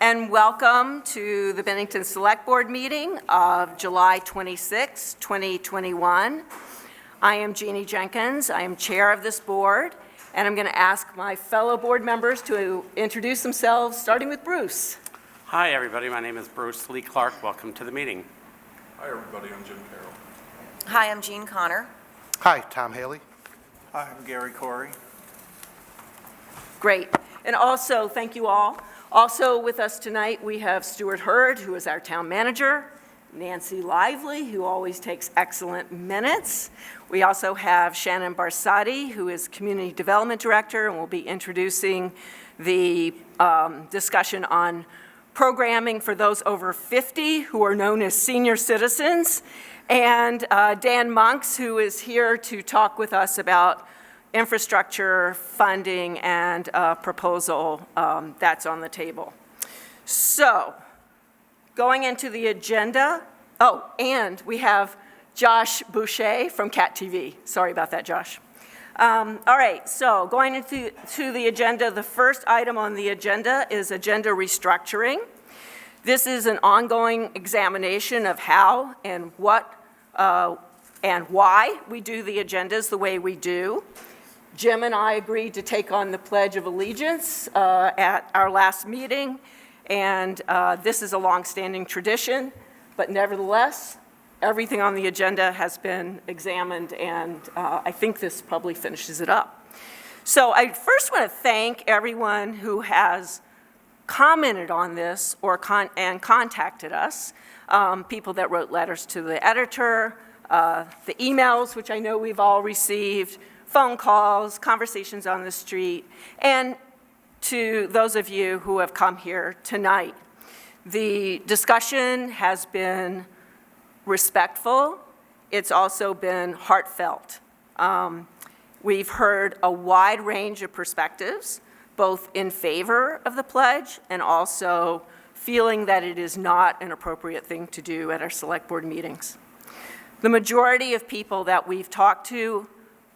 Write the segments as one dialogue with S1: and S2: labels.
S1: And welcome to the Bennington Select Board meeting of July 26, 2021. I am Jeannie Jenkins. I am chair of this board, and I'm going to ask my fellow board members to introduce themselves, starting with Bruce.
S2: Hi, everybody. My name is Bruce Lee Clark. Welcome to the meeting.
S3: Hi, everybody. I'm Jim Carroll.
S4: Hi, I'm Jean Connor.
S5: Hi, Tom Haley.
S3: Hi, I'm Gary Corey.
S1: Great. And also, thank you all. Also with us tonight, we have Stuart Hurd, who is our town manager, Nancy Lively, who always takes excellent minutes. We also have Shannon Barsati, who is community development director, and will be introducing the discussion on programming for those over 50 who are known as senior citizens, and Dan Monks, who is here to talk with us about infrastructure, funding, and proposal that's on the table. So, going into the agenda, and we have Josh Boucher from Cat TV. Sorry about that, Josh. All right, so going into the agenda, the first item on the agenda is agenda restructuring. This is an ongoing examination of how and what and why we do the agendas the way we do. Jim and I agreed to take on the Pledge of Allegiance at our last meeting, and this is a long-standing tradition, but nevertheless, everything on the agenda has been examined, and I think this probably finishes it up. So I first want to thank everyone who has commented on this and contacted us, people that wrote letters to the editor, the emails, which I know we've all received, phone calls, conversations on the street, and to those of you who have come here tonight. The discussion has been respectful. It's also been heartfelt. We've heard a wide range of perspectives, both in favor of the pledge and also feeling that it is not an appropriate thing to do at our select board meetings. The majority of people that we've talked to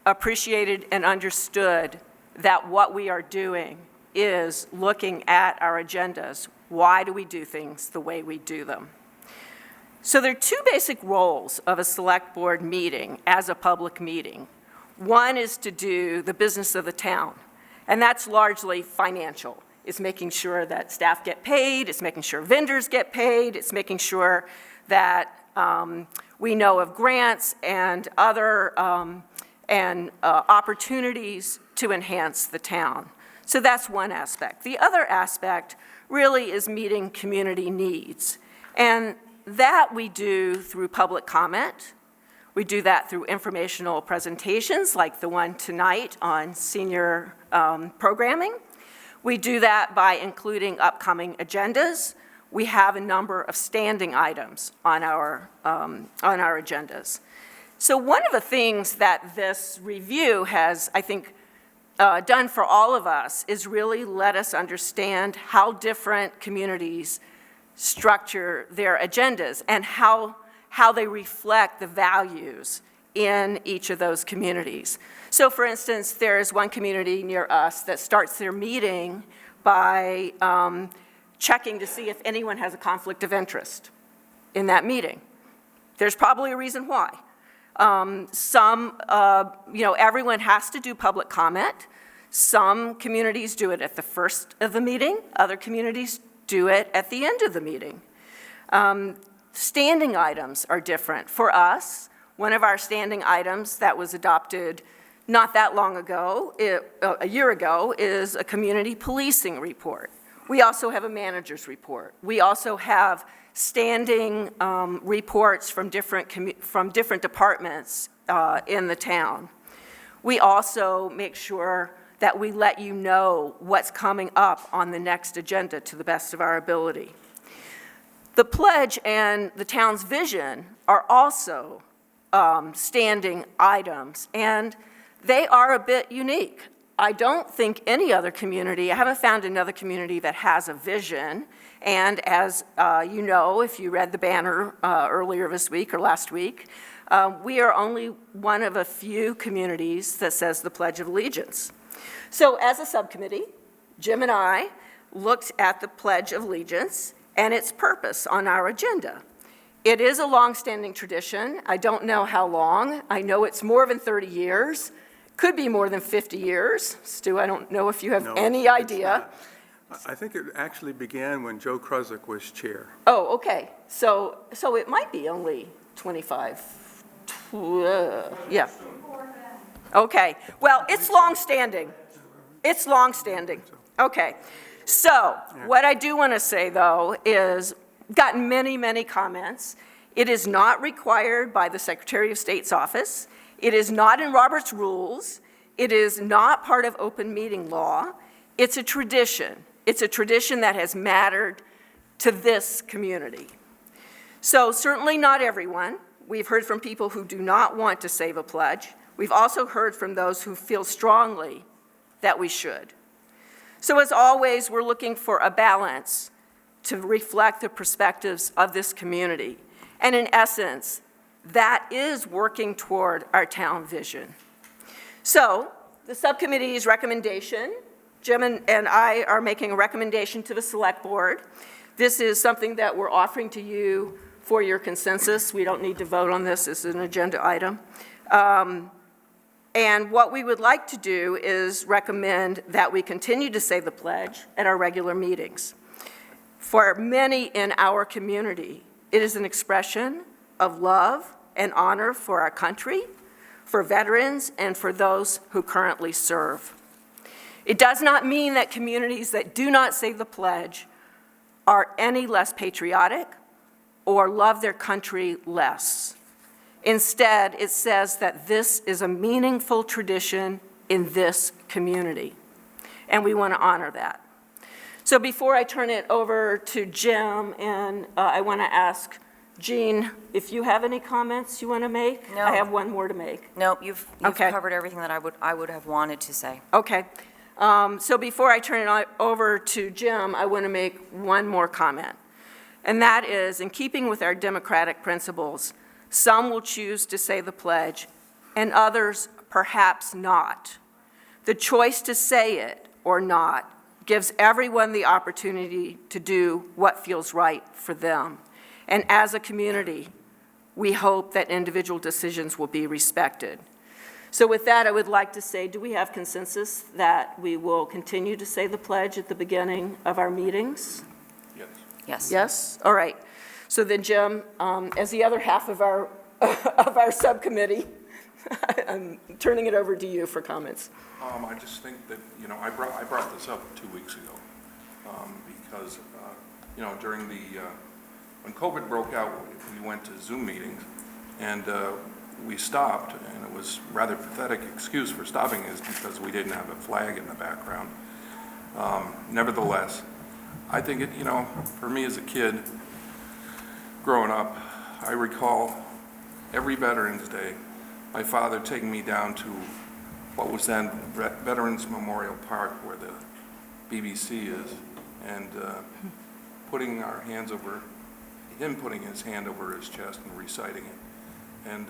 S1: appreciated and understood that what we are doing is looking at our agendas. Why do we do things the way we do them? So there are two basic roles of a select board meeting as a public meeting. One is to do the business of the town, and that's largely financial. It's making sure that staff get paid, it's making sure vendors get paid, it's making sure that we know of grants and other opportunities to enhance the town. So that's one aspect. The other aspect really is meeting community needs. And that we do through public comment. We do that through informational presentations like the one tonight on senior programming. We do that by including upcoming agendas. We have a number of standing items on our agendas. So one of the things that this review has, I think, done for all of us is really let us understand how different communities structure their agendas and how they reflect the values in each of those communities. So for instance, there is one community near us that starts their meeting by checking to see if anyone has a conflict of interest in that meeting. There's probably a reason why. Everyone has to do public comment. Some communities do it at the first of the meeting. Other communities do it at the end of the meeting. Standing items are different. For us, one of our standing items that was adopted not that long ago, a year ago, is a community policing report. We also have a manager's report. We also have standing reports from different departments in the town. We also make sure that we let you know what's coming up on the next agenda to the best of our ability. The pledge and the town's vision are also standing items, and they are a bit unique. I don't think any other community, I haven't found another community that has a vision. And as you know, if you read the banner earlier this week or last week, we are only one of a few communities that says the Pledge of Allegiance. So as a subcommittee, Jim and I looked at the Pledge of Allegiance and its purpose on our agenda. It is a longstanding tradition. I don't know how long. I know it's more than 30 years. Could be more than 50 years. Stu, I don't know if you have
S5: No,
S1: any
S5: it's
S1: idea.
S5: not. I think it actually began when Joe Kruzek was chair.
S1: Oh, okay. So it might be only 25. Yeah. Okay. Well, it's longstanding. It's longstanding. Okay. So what I do want to say, though, is gotten many, many comments. It is not required by the Secretary of State's office. It is not in Robert's rules. It is not part of open meeting law. It's a tradition. It's a tradition that has mattered to this community. So certainly not everyone. We've heard from people who do not want to say the pledge. We've also heard from those who feel strongly that we should. So as always, we're looking for a balance to reflect the perspectives of this community. And in essence, that is working toward our town vision. So the subcommittee's recommendation, Jim and I are making a recommendation to the select board. This is something that we're offering to you for your consensus. We don't need to vote on this. This is an agenda item. And what we would like to do is recommend that we continue to say the pledge at our regular meetings. For many in our community, it is an expression of love and honor for our country, for veterans, and for those who currently serve. It does not mean that communities that do not say the pledge are any less patriotic or love their country less. Instead, it says that this is a meaningful tradition in this community, and we want to honor that. So before I turn it over to Jim, and I want to ask Jean, if you have any comments you want to make?
S4: No.
S1: I have one more to make.
S4: Nope, you've
S1: Okay.
S4: covered everything that I would have wanted to say.
S1: Okay. So before I turn it over to Jim, I want to make one more comment. And that is, in keeping with our democratic principles, some will choose to say the pledge, and others perhaps not. The choice to say it or not gives everyone the opportunity to do what feels right for them. And as a community, we hope that individual decisions will be respected. So with that, I would like to say, do we have consensus that we will continue to say the pledge at the beginning of our meetings?
S3: Yes.
S4: Yes.
S1: Yes? All right. So then, Jim, as the other half of our, of our subcommittee, I'm turning it over to you for comments.
S3: I just think that, I brought this up 2 weeks ago because, during when COVID broke out, we went to Zoom meetings and we stopped, and it was rather pathetic excuse for stopping is because we didn't have a flag in the background. Nevertheless, I think it, for me as a kid growing up, I recall every Veterans Day, my father taking me down to what was then Veterans Memorial Park where the BBC is, and putting our hands over, him putting his hand over his chest and reciting it. And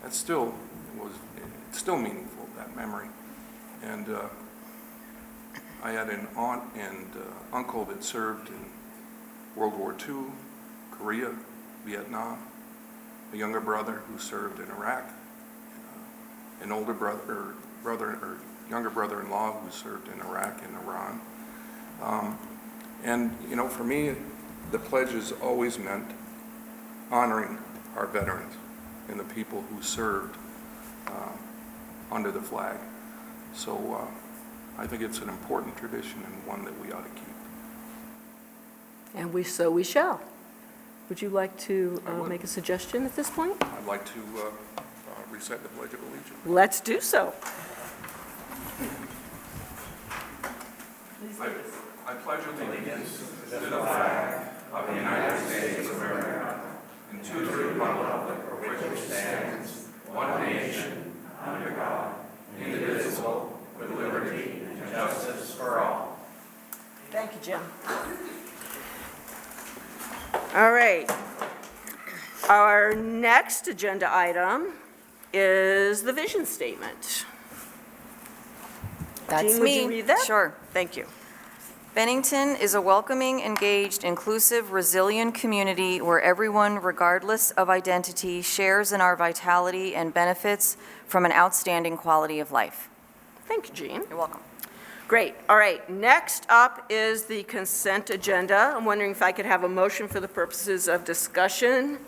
S3: it's still meaningful, that memory. And I had an aunt and uncle that served in World War II, Korea, Vietnam, a younger brother who served in Iraq, an older younger brother-in-law who served in Iraq and Iran. And for me, the pledge has always meant honoring our veterans and the people who served under the flag. So I think it's an important tradition and one that we ought to keep.
S1: And we shall. Would you like to
S3: I would.
S1: make a suggestion at this point?
S3: I'd like to recite the Pledge of Allegiance.
S1: Let's do so.
S3: I pledge allegiance to the flag of the United States of America and to the republic for which it stands, one nation, under God, indivisible, with liberty and justice for all.
S1: Thank you, Jim. All right. Our next agenda item is the vision statement.
S4: That's
S1: Jean, would
S4: me.
S1: you read that?
S4: Sure.
S1: Thank you.
S4: Bennington is a welcoming, engaged, inclusive, resilient community where everyone, regardless of identity, shares in our vitality and benefits from an outstanding quality of life.
S1: Thank you, Jean.
S4: You're welcome.
S1: Great. All right, next up is the consent agenda. I'm wondering if I could have a motion for the purposes of discussion.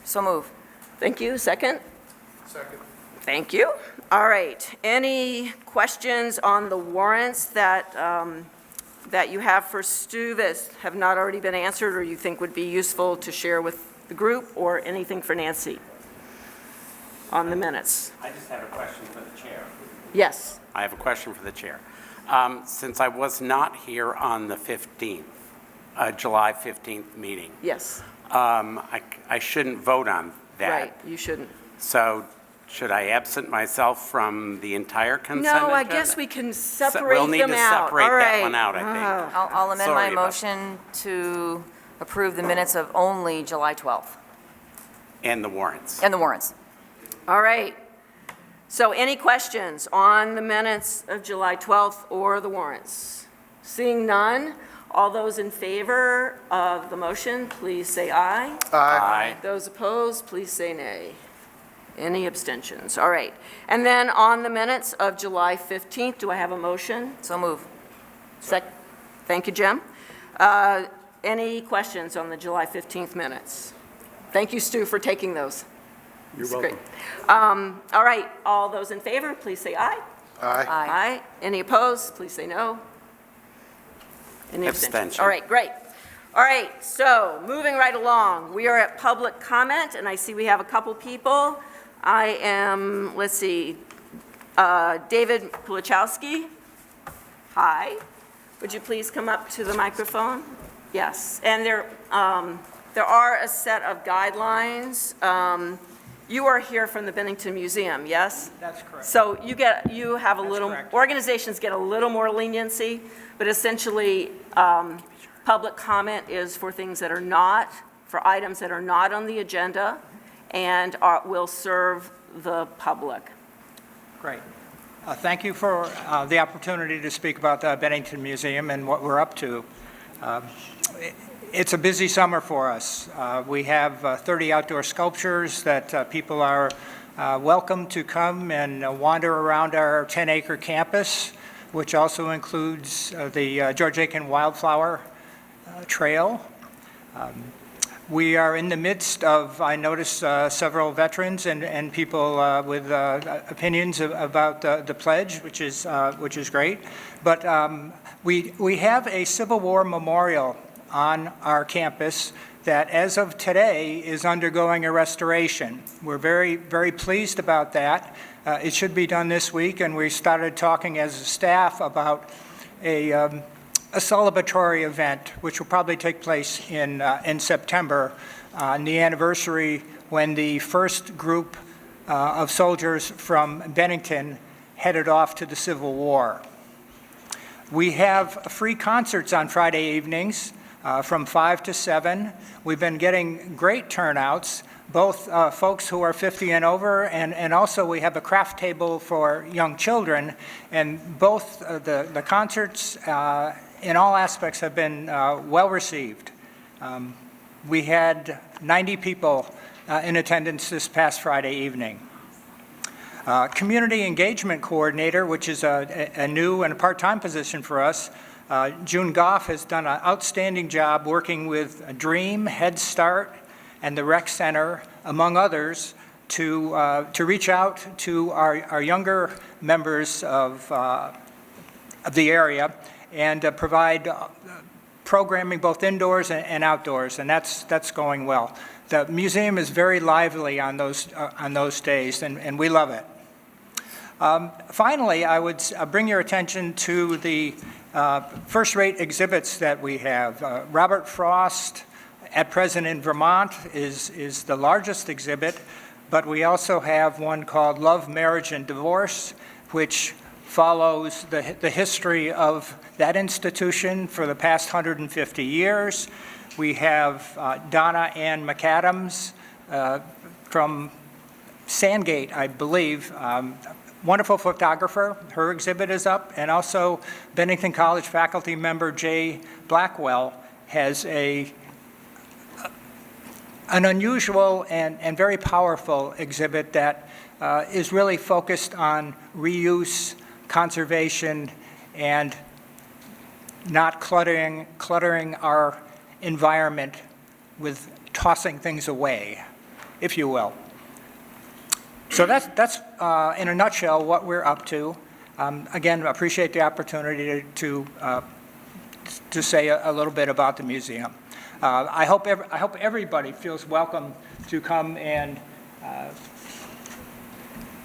S4: So move.
S1: Thank you. Second?
S3: Second.
S1: Thank you. All right. Any questions on the warrants that you have for Stu that have not already been answered or you think would be useful to share with the group, or anything for Nancy on the minutes?
S2: I just have a question for the chair.
S1: Yes.
S2: I have a question for the chair. Since I was not here on the 15th, July 15th meeting,
S1: Yes.
S2: I shouldn't vote on that.
S1: Right. You shouldn't.
S2: So should I absent myself from the entire consent agenda?
S1: No, I guess we can separate them out.
S2: We'll need to separate
S1: All
S2: that
S1: right.
S2: one out, I think.
S4: I'll amend my
S2: Sorry about-
S4: motion to approve the minutes of only July 12th
S2: And the warrants.
S4: and the warrants.
S1: All right. So any questions on the minutes of July 12th or the warrants? Seeing none, all those in favor of the motion, please say aye.
S2: Aye.
S1: Those opposed, please say nay. Any abstentions? All right. And then on the minutes of July 15th, do I have a motion?
S4: So move.
S1: Thank you, Jim. Any questions on the July 15th minutes? Thank you, Stu, for taking those.
S5: You're
S1: That's
S5: welcome.
S1: great. All right, all those in favor, please say aye.
S5: Aye.
S1: Aye. Any opposed, please say no. Any abstentions?
S2: Abstention.
S1: All right, great. All right, so moving right along, we are at public comment, and I see we have a couple people. I am, let's see, David Pulichowski. Hi. Would you please come up to the microphone? Yes, and there are a set of guidelines. You are here from the Bennington Museum, yes?
S6: That's correct.
S1: So you have a little,
S6: correct.
S1: organizations get a little more leniency, but essentially, public comment is for things that are not, for items that are not on the agenda and will serve the public.
S6: Great. Thank you for the opportunity to speak about the Bennington Museum and what we're up to. It's a busy summer for us. We have 30 outdoor sculptures that people are welcome to come and wander around our 10-acre campus, which also includes the George Aiken Wildflower Trail. We are in the midst of, I noticed several veterans and people with opinions about the pledge, which is great. But we have a Civil War memorial on our campus that, as of today, is undergoing a restoration. We're very, very pleased about that. It should be done this week, and we started talking as a staff about a celebratory event, which will probably take place in September, on the anniversary when the first group of soldiers from Bennington headed off to the Civil War. We have free concerts on Friday evenings from 5 to 7. We've been getting great turnouts, both folks who are 50 and over, and also we have a craft table for young children, and both the concerts in all aspects have been well received. We had 90 people in attendance this past Friday evening. Community Engagement Coordinator, which is a new and a part-time position for us, June Goff has done an outstanding job working with DREAM, Head Start, and the Rec Center, among others, to reach out to our younger members of the area and provide programming both indoors and outdoors, and that's going well. The museum is very lively on those days, and we love it. Finally, I would bring your attention to the first-rate exhibits that we have. Robert Frost, at present in Vermont, is the largest exhibit, but we also have one called Love, Marriage, and Divorce, which follows the history of that institution for the past 150 years. We have Donna Ann McAdams from Sandgate, I believe, wonderful photographer. Her exhibit is up. And also Bennington College faculty member Jay Blackwell has an unusual and very powerful exhibit that is really focused on reuse, conservation, and not cluttering our environment with tossing things away, if you will. So that's in a nutshell what we're up to. Again, appreciate the opportunity to say a little bit about the museum. I hope everybody feels welcome to come and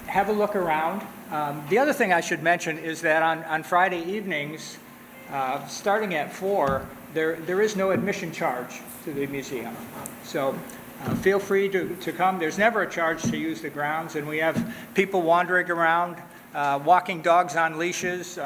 S6: have a look around. The other thing I should mention is that on Friday evenings, starting at 4, there is no admission charge to the museum. So feel free to come. There's never a charge to use the grounds, and we have people wandering around, walking dogs on leashes,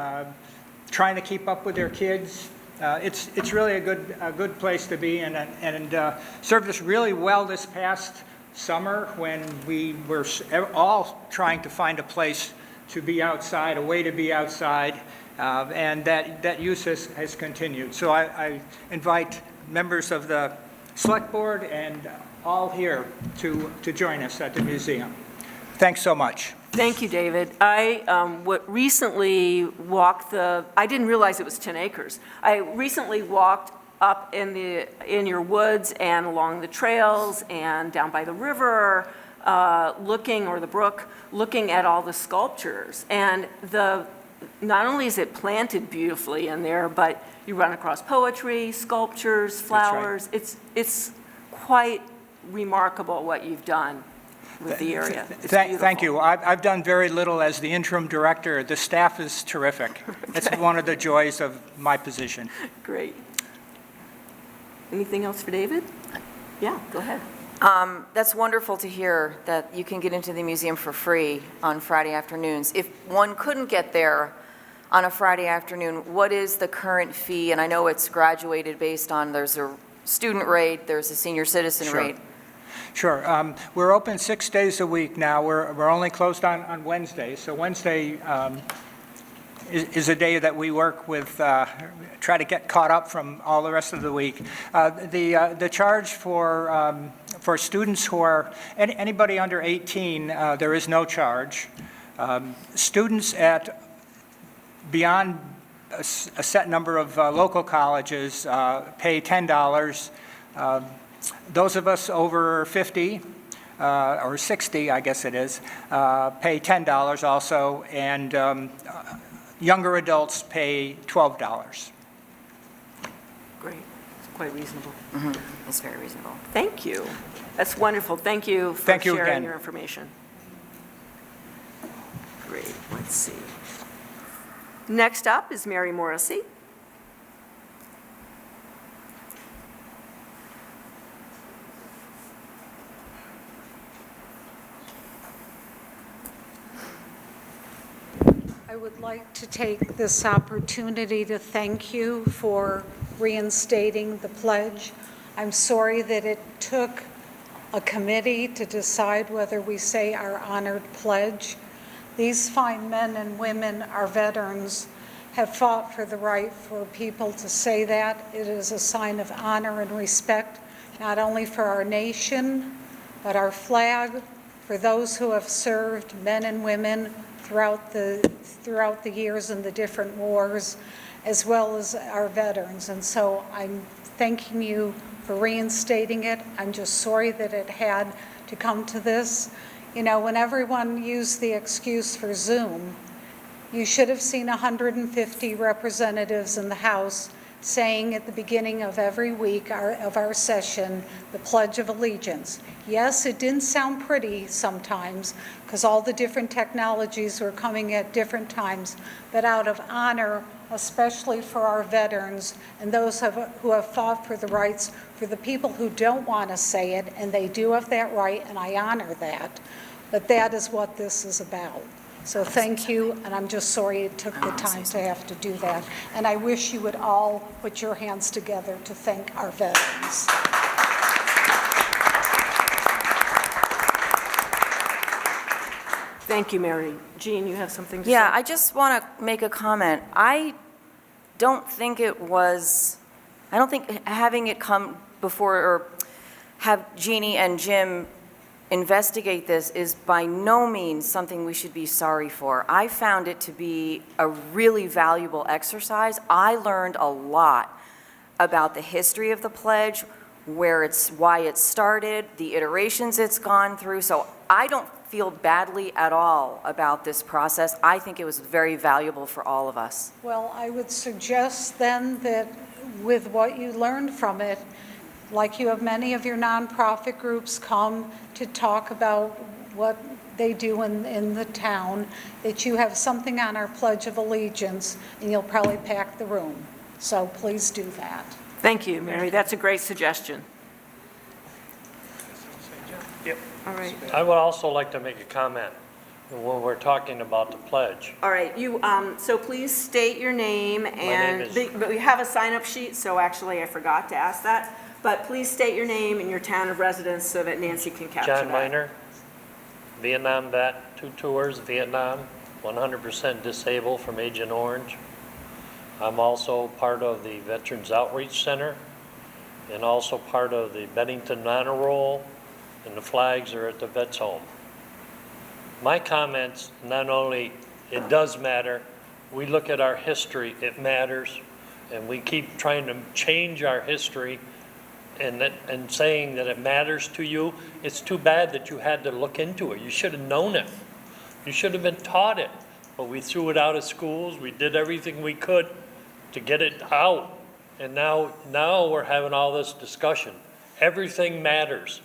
S6: trying to keep up with their kids. It's really a good place to be, and served us really well this past summer when we were all trying to find a place to be outside, a way to be outside, and that use has continued. So I invite members of the Select Board and all here to join us at the museum. Thanks so much.
S1: Thank you, David. I recently walked I didn't realize it was 10 acres. I recently walked up in your woods and along the trails and down by the river, or the brook, looking at all the sculptures. And not only is it planted beautifully in there, but you run across poetry, sculptures, flowers.
S6: That's right.
S1: It's quite remarkable what you've done with the area. It's
S6: Thank
S1: beautiful.
S6: you. I've done very little as the interim director. The staff is terrific. It's one of the joys of my position.
S1: Great. Anything else for David? Yeah, go ahead.
S4: That's wonderful to hear that you can get into the museum for free on Friday afternoons. If one couldn't get there on a Friday afternoon, what is the current fee? And I know it's graduated based on, there's a student rate, there's a senior citizen rate.
S6: Sure. We're open 6 days a week now. We're only closed on Wednesday. So Wednesday is a day that we work with, try to get caught up from all the rest of the week. The charge for students who are, anybody under 18, there is no charge. Students at beyond a set number of local colleges pay $10. Those of us over 50, or 60, I guess it is, pay $10 also, and younger adults pay $12.
S1: Great. It's quite reasonable.
S4: Mm-hmm. It's very reasonable.
S1: Thank you. That's wonderful. Thank you for
S6: Thank you
S1: sharing
S6: again.
S1: your information. Great. Let's see. Next up is Mary Morrissey.
S7: I would like to take this opportunity to thank you for reinstating the pledge. I'm sorry that it took a committee to decide whether we say our honored pledge. These fine men and women, our veterans, have fought for the right for people to say that. It is a sign of honor and respect, not only for our nation, but our flag, for those who have served, men and women, throughout the years in the different wars, as well as our veterans. And so I'm thanking you for reinstating it. I'm just sorry that it had to come to this. You know, when everyone used the excuse for Zoom, you should have seen 150 representatives in the House saying at the beginning of every week of our session, the Pledge of Allegiance. Yes, it didn't sound pretty sometimes because all the different technologies were coming at different times, but out of honor, especially for our veterans and those who have fought for the rights, for the people who don't want to say it, and they do have that right, and I honor that, but that is what this is about. So thank you, and I'm just sorry it took the time to have to do that. And I wish you would all put your hands together to thank our veterans.
S1: Thank you, Mary. Jean, you have something to say?
S4: Yeah, I just want to make a comment. I don't think having it come before, or have Jeannie and Jim investigate this is by no means something we should be sorry for. I found it to be a really valuable exercise. I learned a lot about the history of the pledge, why it started, the iterations it's gone through. So I don't feel badly at all about this process. I think it was very valuable for all of us.
S7: Well, I would suggest then that with what you learned from it, like you have many of your nonprofit groups come to talk about what they do in the town, that you have something on our Pledge of Allegiance, and you'll probably pack the room. So please do that.
S1: Thank you, Mary. That's a great suggestion.
S8: Yep.
S1: All right.
S8: I would also like to make a comment when we're talking about the pledge.
S1: All right, so please state your name and,
S8: name is-
S1: but we have a sign-up sheet, so actually I forgot to ask that. But please state your name and your town of residence so that Nancy can capture that.
S8: John Miner, Vietnam vet, 2 tours, Vietnam, 100% disabled from Agent Orange. I'm also part of the Veterans Outreach Center and also part of the Bennington Honor Roll, and the flags are at the Vets Home. My comments, not only it does matter, we look at our history, it matters, and we keep trying to change our history and saying that it matters to you. It's too bad that you had to look into it. You should have known it. You should have been taught it. But we threw it out of schools. We did everything we could to get it out. And now we're having all this discussion. Everything matters.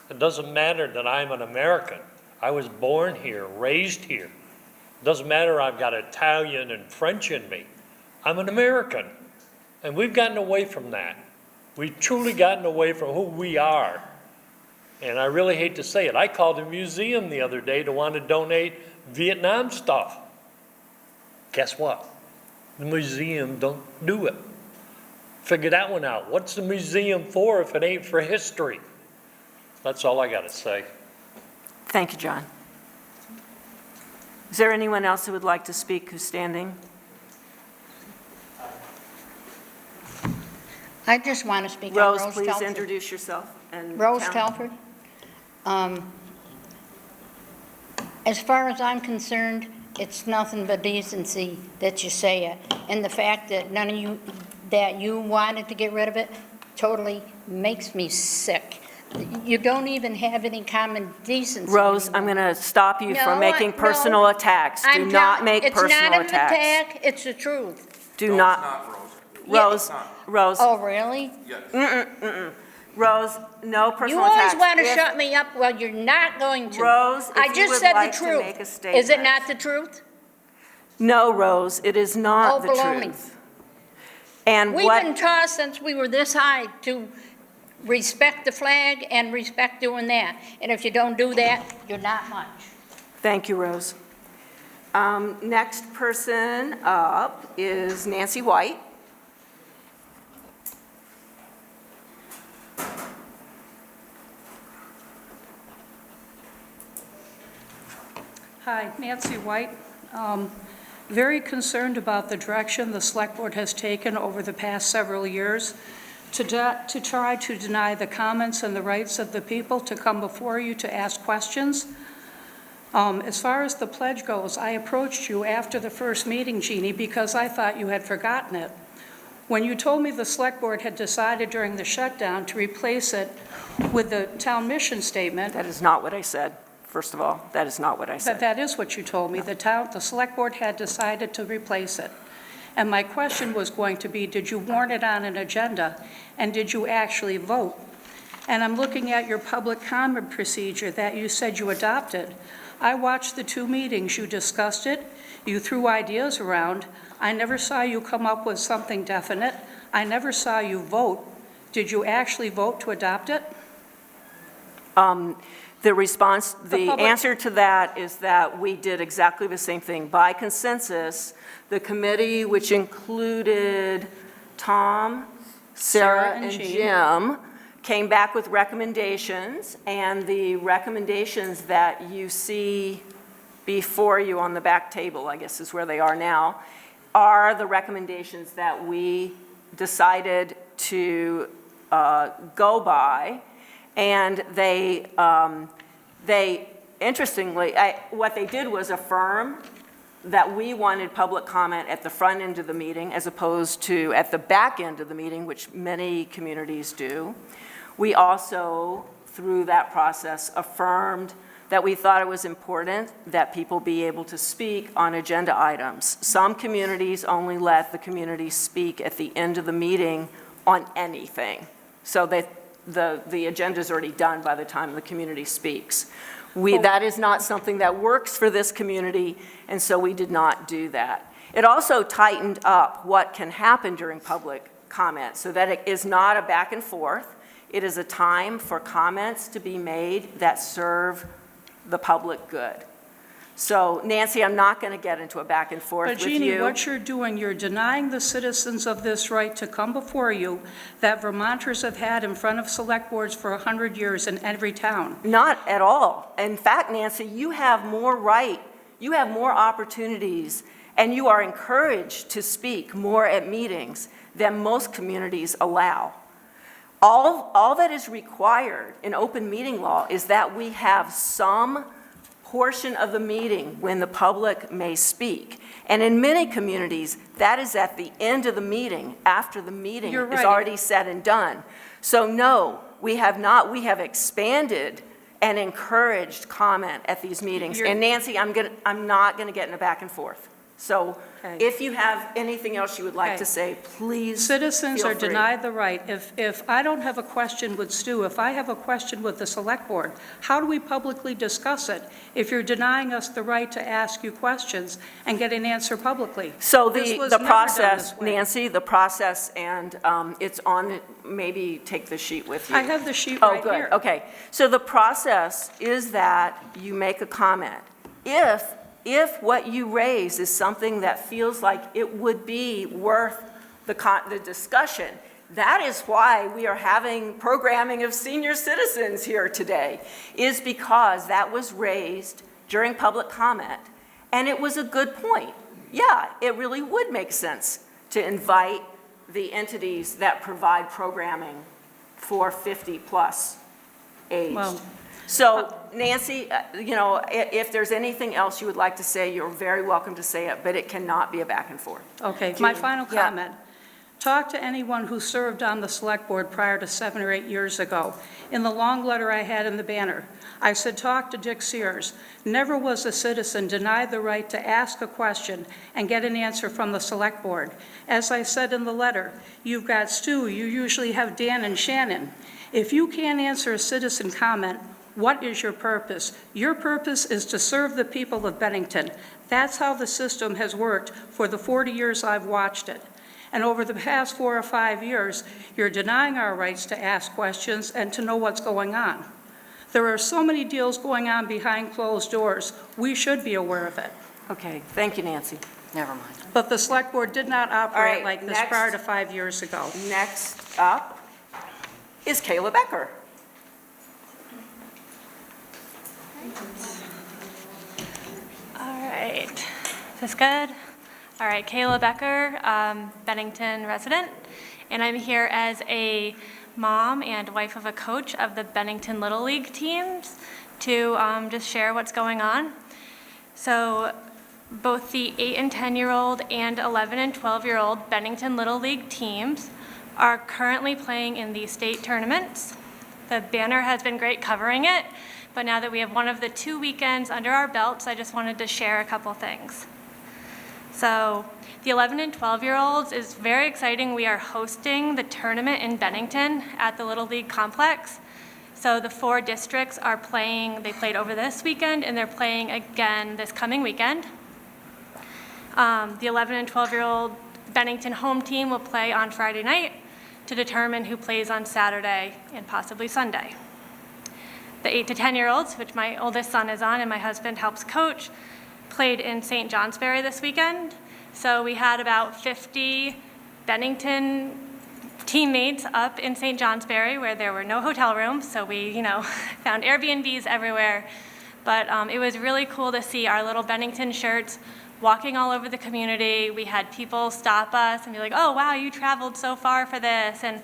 S8: It doesn't matter that I'm an American. I was born here, raised here. It doesn't matter I've got Italian and French in me. I'm an American. And we've gotten away from that. We've truly gotten away from who we are. And I really hate to say it. I called a museum the other day to want to donate Vietnam stuff. Guess what? The museum don't do it. Figure that one out. What's the museum for if it ain't for history? That's all I got to say.
S1: Thank you, John. Is there anyone else who would like to speak who's standing?
S9: I just want to speak on
S1: Rose,
S9: Rose
S1: please
S9: Telford.
S1: introduce yourself. And
S9: Rose
S1: town.
S9: Telford. As far as I'm concerned, it's nothing but decency that you say it. And the fact that none of you, that you wanted to get rid of it, totally makes me sick. You don't even have any common decency.
S1: Rose, I'm
S9: anymore.
S1: going to stop you from
S9: No,
S1: making
S9: no.
S1: personal attacks. Do not make personal
S9: It's not an
S1: attacks.
S9: attack, it's the truth.
S1: Do
S3: No,
S1: not,
S3: it's not, Rose.
S1: Rose, Rose,
S9: Oh, really?
S3: Yes.
S1: Rose, no
S9: You
S1: personal
S9: always
S1: attacks.
S9: want to
S1: If-
S9: shut me up. Well, you're not going to.
S1: Rose, if
S9: I
S1: you
S9: just
S1: would
S9: said
S1: like
S9: the
S1: to
S9: truth.
S1: make a
S9: Is it
S1: statement.
S9: not the truth?
S1: No, Rose, it is not
S9: Oh,
S1: the
S9: baloney.
S1: truth. And
S9: We've
S1: what,
S9: been taught since we were this high to respect the flag and respect doing that. And if you don't do that, you're not much.
S1: thank you, Rose. Next person up is Nancy White.
S10: Hi, Nancy White. Very concerned about the direction the Select Board has taken over the past several years to try to deny the comments and the rights of the people to come before you to ask questions. As far as the pledge goes, I approached you after the first meeting, Jeannie, because I thought you had forgotten it. When you told me the Select Board had decided during the shutdown to replace it with the town mission statement,
S1: That is not what I said, first of all. That is not what I said.
S10: that is what you told me. The Select Board had decided to replace it. And my question was going to be, did you warn it on an agenda, and did you actually vote? And I'm looking at your public comment procedure that you said you adopted. I watched the 2 meetings. You discussed it. You threw ideas around. I never saw you come up with something definite. I never saw you vote. Did you actually vote to adopt it?
S1: The response, the
S10: public-
S1: answer to that is that we did exactly the same thing. By consensus, the committee, which included Tom, Sarah, and
S10: Jean.
S1: Jim, came back with recommendations, and the recommendations that you see before you on the back table, I guess is where they are now, are the recommendations that we decided to go by. And they interestingly, what they did was affirm that we wanted public comment at the front end of the meeting as opposed to at the back end of the meeting, which many communities do. We also, through that process, affirmed that we thought it was important that people be able to speak on agenda items. Some communities only let the community speak at the end of the meeting on anything, so that the agenda's already done by the time the community speaks. That is not something that works for this community, and so we did not do that. It also tightened up what can happen during public comment so that it is not a back and forth. It is a time for comments to be made that serve the public good. So, Nancy, I'm not going to get into a back and forth with you.
S10: But Jeannie, what you're doing, you're denying the citizens of this right to come before you that Vermonters have had in front of select boards for 100 years in every town.
S1: Not at all. In fact, Nancy, you have more opportunities, and you are encouraged to speak more at meetings than most communities allow. All that is required in open meeting law is that we have some portion of the meeting when the public may speak. And in many communities, that is at the end of the meeting, after the meeting
S10: You're
S1: is
S10: right.
S1: already said and done. So no, we have not. We have expanded and encouraged comment at these meetings. And Nancy, I'm not going to get in a back and forth. So
S10: Okay.
S1: if you have anything else you would like
S10: Okay.
S1: to say, please
S10: Citizens
S1: feel
S10: are
S1: free.
S10: denied the right. If I don't have a question with Stu, if I have a question with the select board, how do we publicly discuss it if you're denying us the right to ask you questions and get an answer publicly?
S1: So
S10: This was
S1: the
S10: never done
S1: process,
S10: this way.
S1: Nancy, the process, and it's on, maybe take the sheet with you.
S10: I have the sheet
S1: Oh,
S10: right
S1: good,
S10: here.
S1: okay. So the process is that you make a comment. If what you raise is something that feels like it would be worth the discussion, that is why we are having programming of senior citizens here today, is because that was raised during public comment, and it was a good point. Yeah, it really would make sense to invite the entities that provide programming for 50-plus aged.
S10: Well,
S1: So, Nancy, if there's anything else you would like to say, you're very welcome to say it, but it cannot be a back and forth.
S10: Okay, my
S1: Judy?
S10: final
S1: Yeah.
S10: comment. Talk to anyone who served on the select board prior to 7 or 8 years ago. In the long letter I had in the banner, I said, talk to Dick Sears. Never was a citizen denied the right to ask a question and get an answer from the select board. As I said in the letter, you've got Stu, you usually have Dan and Shannon. If you can't answer a citizen comment, what is your purpose? Your purpose is to serve the people of Bennington. That's how the system has worked for the 40 years I've watched it. And over the past 4 or 5 years, you're denying our rights to ask questions and to know what's going on. There are so many deals going on behind closed doors. We should be aware of it.
S1: Okay, thank you, Nancy.
S4: Never mind.
S10: But the select board did not operate
S1: right,
S10: like this
S1: next.
S10: prior to 5 years ago.
S1: Next up is Kayla Becker.
S11: All right, is this good? All right, Kayla Becker, Bennington resident, and I'm here as a mom and wife of a coach of the Bennington Little League teams to just share what's going on. So both the 8 and 10-year-old and 11 and 12-year-old Bennington Little League teams are currently playing in the state tournaments. The banner has been great covering it, but now that we have one of the 2 weekends under our belts, I just wanted to share a couple things. So the 11 and 12-year-olds is very exciting. We are hosting the tournament in Bennington at the Little League complex. So the 4 districts are playing, they played over this weekend, and they're playing again this coming weekend. The 11 and 12-year-old Bennington home team will play on Friday night to determine who plays on Saturday and possibly Sunday. The 8 to 10-year-olds, which my oldest son is on and my husband helps coach, played in St. Johnsbury this weekend. So we had about 50 Bennington teammates up in St. Johnsbury where there were no hotel rooms. So we, found Airbnbs everywhere. but it was really cool to see our little Bennington shirts walking all over the community. We had people stop us and be like, oh, wow, you traveled so far for this. And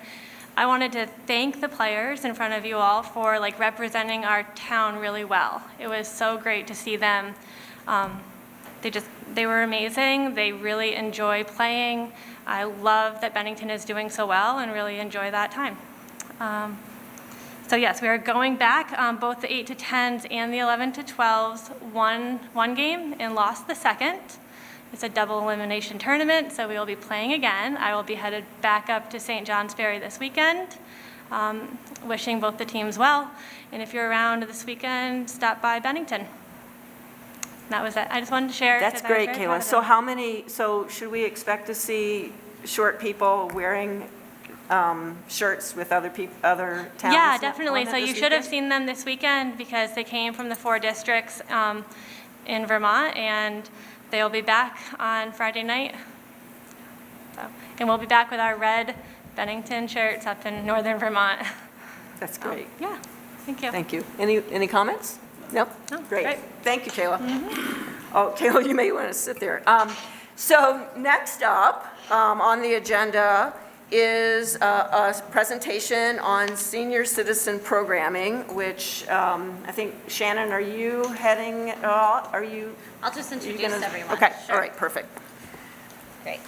S11: I wanted to thank the players in front of you all for like representing our town really well. It was so great to see them. They were amazing. They really enjoy playing. I love that Bennington is doing so well and really enjoy that time. So yes, we are going back. Both the 8 to 10s and the 11 to 12s won one game and lost the second. It's a double elimination tournament, so we will be playing again. I will be headed back up to St. John's Ferry this weekend, wishing both the teams well. And if you're around this weekend, stop by Bennington. That was it. I just wanted to share.
S1: That's great, Kayla. So should we expect to see short people wearing shirts with other towns?
S11: Yeah, definitely.
S1: on it
S11: So
S1: this
S11: you should have
S1: weekend?
S11: seen them this weekend because they came from the 4 districts in Vermont, and they'll be back on Friday night. So, and we'll be back with our red Bennington shirts up in northern Vermont.
S1: That's great.
S11: Yeah, thank you.
S1: Thank you. Any comments? Nope?
S11: No,
S1: Great.
S11: great.
S1: Thank you, Kayla. Oh, Kayla, you may want to sit there. So next up on the agenda is a presentation on senior citizen programming, which I think, Shannon, are you heading it all?
S12: I'll just introduce
S1: gonna-
S12: everyone.
S1: Okay,
S12: Sure.
S1: all right, perfect.
S12: Great.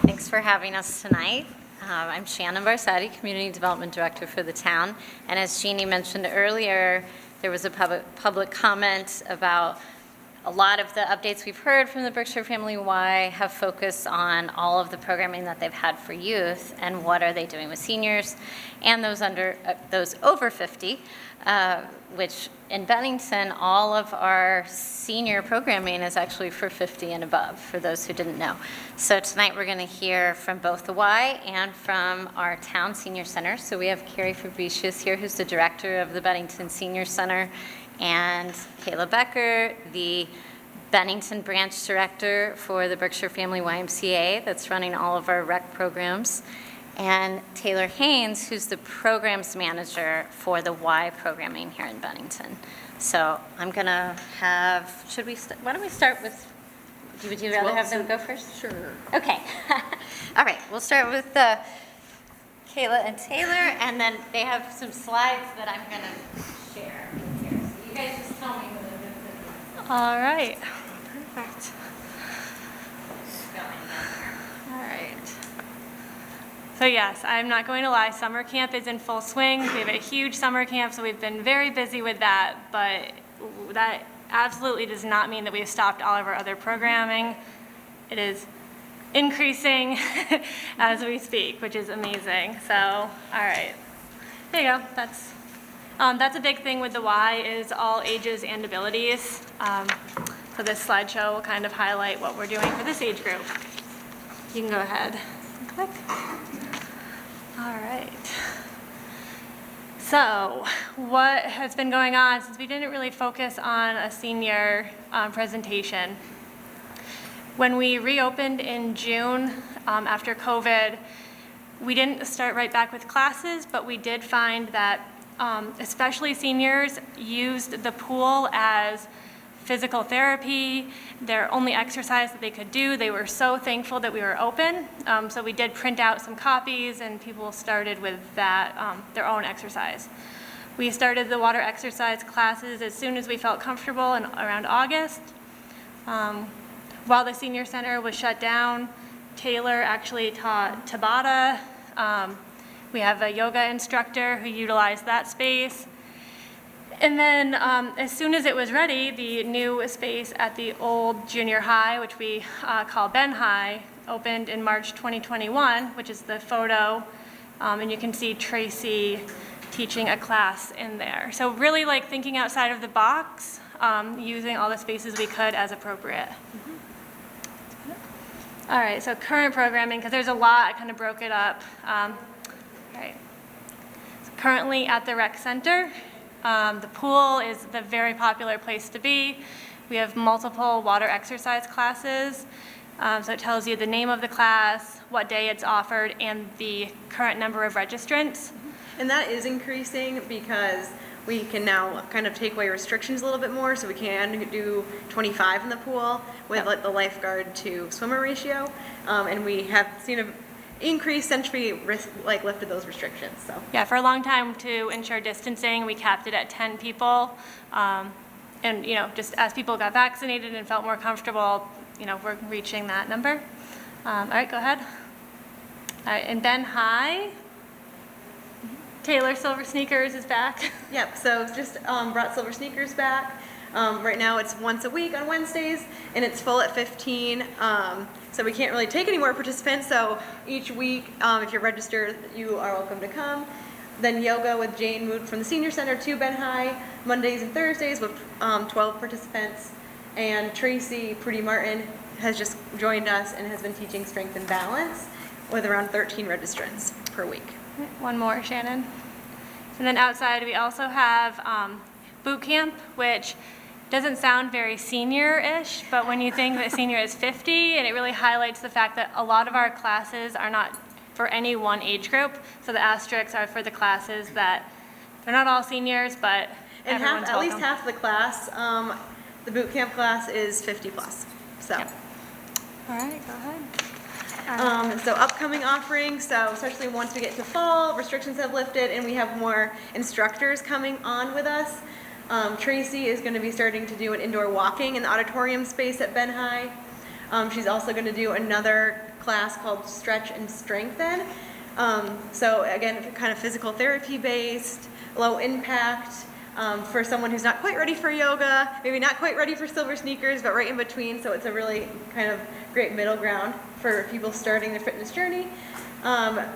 S12: Thanks for having us tonight. I'm Shannon Barsetti, Community Development Director for the town. And as Jeannie mentioned earlier, there was a public comment about a lot of the updates we've heard from the Berkshire Family Y have focused on all of the programming that they've had for youth and what are they doing with seniors and those over 50, which in Bennington, all of our senior programming is actually for 50 and above, for those who didn't know. So tonight we're going to hear from both the Y and from our town senior center. So we have Carrie Fabricius here, who's the director of the Bennington Senior Center, and Kayla Becker, the Bennington branch director for the Berkshire Family YMCA that's running all of our rec programs, and Taylor Haynes, who's the programs manager for the Y programming here in Bennington. So I'm gonna have, why don't we start with, would you rather have them go first?
S1: Sure.
S12: Okay. All right, we'll start with Kayla and Taylor, and then they have some slides that I'm gonna share here. So you guys just tell me whether this is
S11: All right. Perfect.
S12: going
S11: All right. So yes, I'm not going to lie, summer camp is in full swing. We have a huge summer camp, so we've been very busy with that, but that absolutely does not mean that we've stopped all of our other programming. It is increasing as we speak, which is amazing. So, all right, there you go. That's a big thing with the Y is all ages and abilities. So this slideshow will kind of highlight what we're doing for this age group. You can go ahead and click. All right. So what has been going on since we didn't really focus on a senior presentation? When we reopened in June after COVID, we didn't start right back with classes, but we did find that especially seniors used the pool as physical therapy, their only exercise that they could do. They were so thankful that we were open. So we did print out some copies and people started with that, their own exercise. We started the water exercise classes as soon as we felt comfortable in around August. While the senior center was shut down, Taylor actually taught Tabata. We have a yoga instructor who utilized that space. And then as soon as it was ready, the new space at the old junior high, which we call Ben High, opened in March 2021, which is the photo. And you can see Tracy teaching a class in there. So really like thinking outside of the box, using all the spaces we could as appropriate. All right, so current programming, because there's a lot, I kind of broke it up. All right. So currently at the rec center, the pool is the very popular place to be. We have multiple water exercise classes. So it tells you the name of the class, what day it's offered, and the current number of registrants.
S13: And that is increasing because we can now kind of take away restrictions a little bit more, so we can do 25 in the pool with like the lifeguard to swimmer ratio. And we have seen an increase since we lifted those restrictions, so.
S11: Yeah, for a long time, to ensure distancing, we capped it at 10 people. And, just as people got vaccinated and felt more comfortable, we're reaching that number. All right, go ahead. All right, and then High. Taylor Silver Sneakers is back.
S13: Yep, so just brought Silver Sneakers back. Right now it's once a week on Wednesdays, and it's full at 15. So we can't really take any more participants, so each week, if you're registered, you are welcome to come. Then yoga with Jane moved from the Senior Center to Ben High, Mondays and Thursdays with 12 participants. And Tracy Prudy Martin has just joined us and has been teaching strength and balance with around 13 registrants per week.
S11: One more, Shannon. And then outside, we also have boot camp, which doesn't sound very senior-ish, but when you think that senior is 50, and it really highlights the fact that a lot of our classes are not for any one age group. So the asterisks are for the classes that, they're not all seniors, but
S13: and
S11: everyone's
S13: at least
S11: welcome.
S13: half the class, the boot camp class is 50 plus, so.
S11: Yep. All right, go ahead.
S13: So upcoming offerings, so especially once we get to fall, restrictions have lifted and we have more instructors coming on with us. Tracy is going to be starting to do an indoor walking in the auditorium space at Ben High. She's also going to do another class called Stretch and Strengthen. So again, kind of physical therapy based, low impact, for someone who's not quite ready for yoga, maybe not quite ready for Silver Sneakers, but right in between, so it's a really kind of great middle ground for people starting their fitness journey.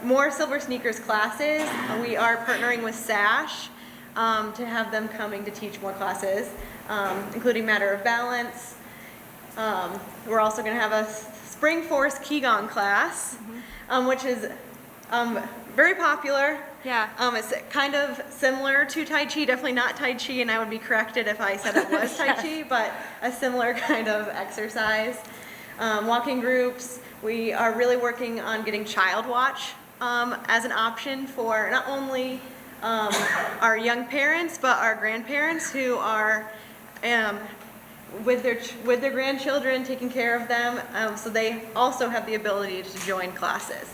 S13: More Silver Sneakers classes. We are partnering with SASH to have them coming to teach more classes, including Matter of Balance. We're also going to have a Spring Force Qigong class, which is very popular.
S11: Yeah.
S13: It's kind of similar to Tai Chi, definitely not Tai Chi, and I would be corrected if I said it was Tai Chi, but a similar kind of exercise. Walking groups, we are really working on getting Child Watch as an option for not only our young parents, but our grandparents who are with their grandchildren, taking care of them, so they also have the ability to join classes.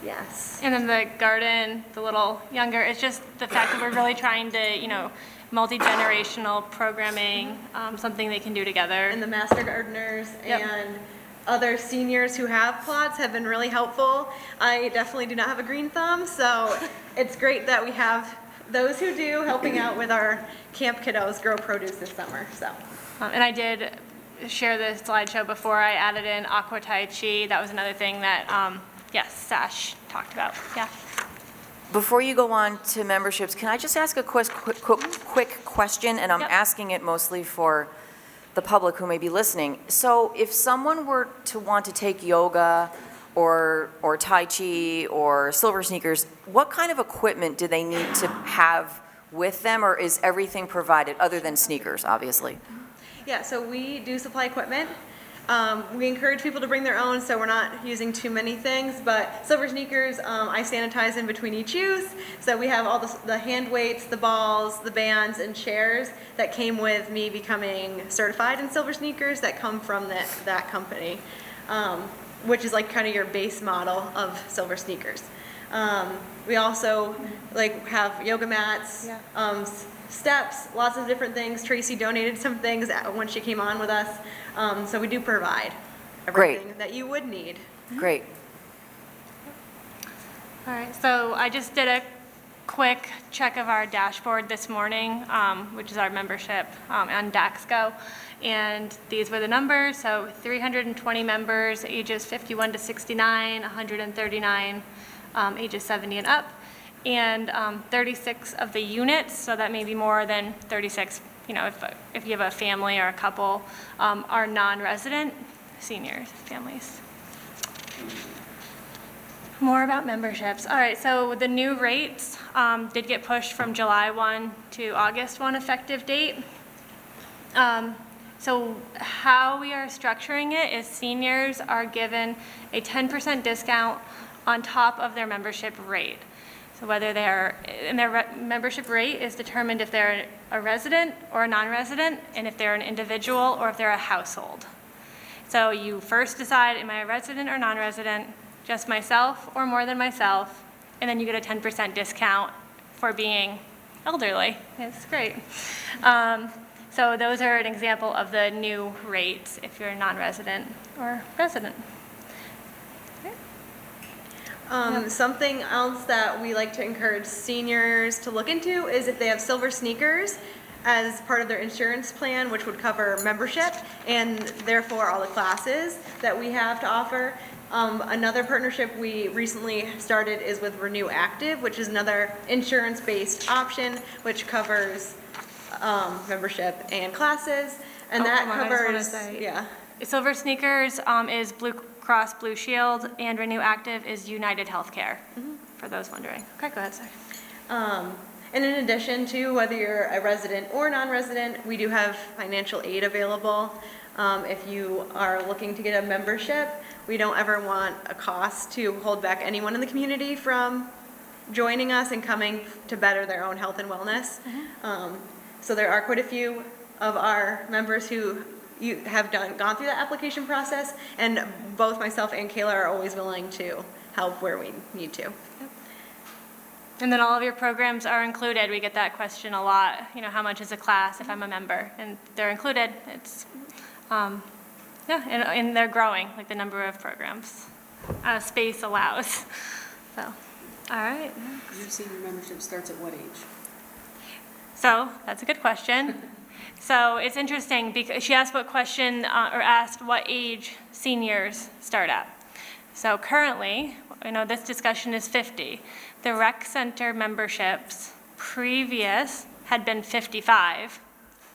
S13: Yes.
S11: And then the garden, the little younger, it's just the fact that we're really trying to, multi-generational programming, something they can do together.
S13: And the Master Gardeners
S11: Yep.
S13: and other seniors who have plots have been really helpful. I definitely do not have a green thumb, so it's great that we have those who do helping out with our camp kiddos grow produce this summer. So.
S11: And I did share the slideshow before I added in Aqua Tai Chi. That was another thing that, yes, Sash talked about. Yeah.
S4: Before you go on to memberships, can I just ask a quick question? And I'm
S11: Yep.
S4: asking it mostly for the public who may be listening. So if someone were to want to take yoga or Tai Chi or Silver Sneakers, what kind of equipment do they need to have with them, or is everything provided, other than sneakers, obviously?
S13: Yeah, so we do supply equipment. We encourage people to bring their own, so we're not using too many things, but Silver Sneakers, I sanitize in between each use. So we have all the hand weights, the balls, the bands, and chairs that came with me becoming certified in Silver Sneakers that come from that company, which is like kind of your base model of Silver Sneakers. We also have yoga mats, steps, lots of different things. Tracy donated some things when she came on with us. So we do provide everything that you would need.
S4: Great.
S11: All right, so I just did a quick check of our dashboard this morning, which is our membership on DAXGO. And these were the numbers. So 320 members, ages 51 to 69, 139, ages 70 and up. And 36 of the units, so that may be more than 36, if you have a family or a couple, are non-resident seniors, families. More about memberships. All right, so the new rates did get pushed from July 1 to August 1 effective date. So how we are structuring it is seniors are given a 10% discount on top of their membership rate. So whether and their membership rate is determined if they're a resident or a non-resident, and if they're an individual or if they're a household. So you first decide, am I a resident or non-resident, just myself or more than myself, and then you get a 10% discount for being elderly. It's great. So those are an example of the new rates if you're a non-resident or resident.
S13: Something else that we like to encourage seniors to look into is if they have silver sneakers as part of their insurance plan, which would cover membership and therefore all the classes that we have to offer. Another partnership we recently started is with Renew Active, which is another insurance-based option which covers membership and classes, and that covers, yeah.
S11: Silver Sneakers is Blue Cross Blue Shield, and Renew Active is United Healthcare, for those wondering. Okay, go ahead, sorry.
S13: And in addition to whether you're a resident or non-resident, we do have financial aid available. If you are looking to get a membership, we don't ever want a cost to hold back anyone in the community from joining us and coming to better their own health and wellness. So there are quite a few of our members who have gone through that application process, and both myself and Kayla are always willing to help where we need to.
S11: And then all of your programs are included. We get that question a lot, how much is a class if I'm a member? And they're included. It's, and they're growing, like the number of programs. Space allows. So, all right.
S14: Your senior membership starts at what age?
S11: So, that's a good question. So, it's interesting because she asked what question, or asked what age seniors start at. So currently, this discussion is 50. The rec center memberships previous had been 55.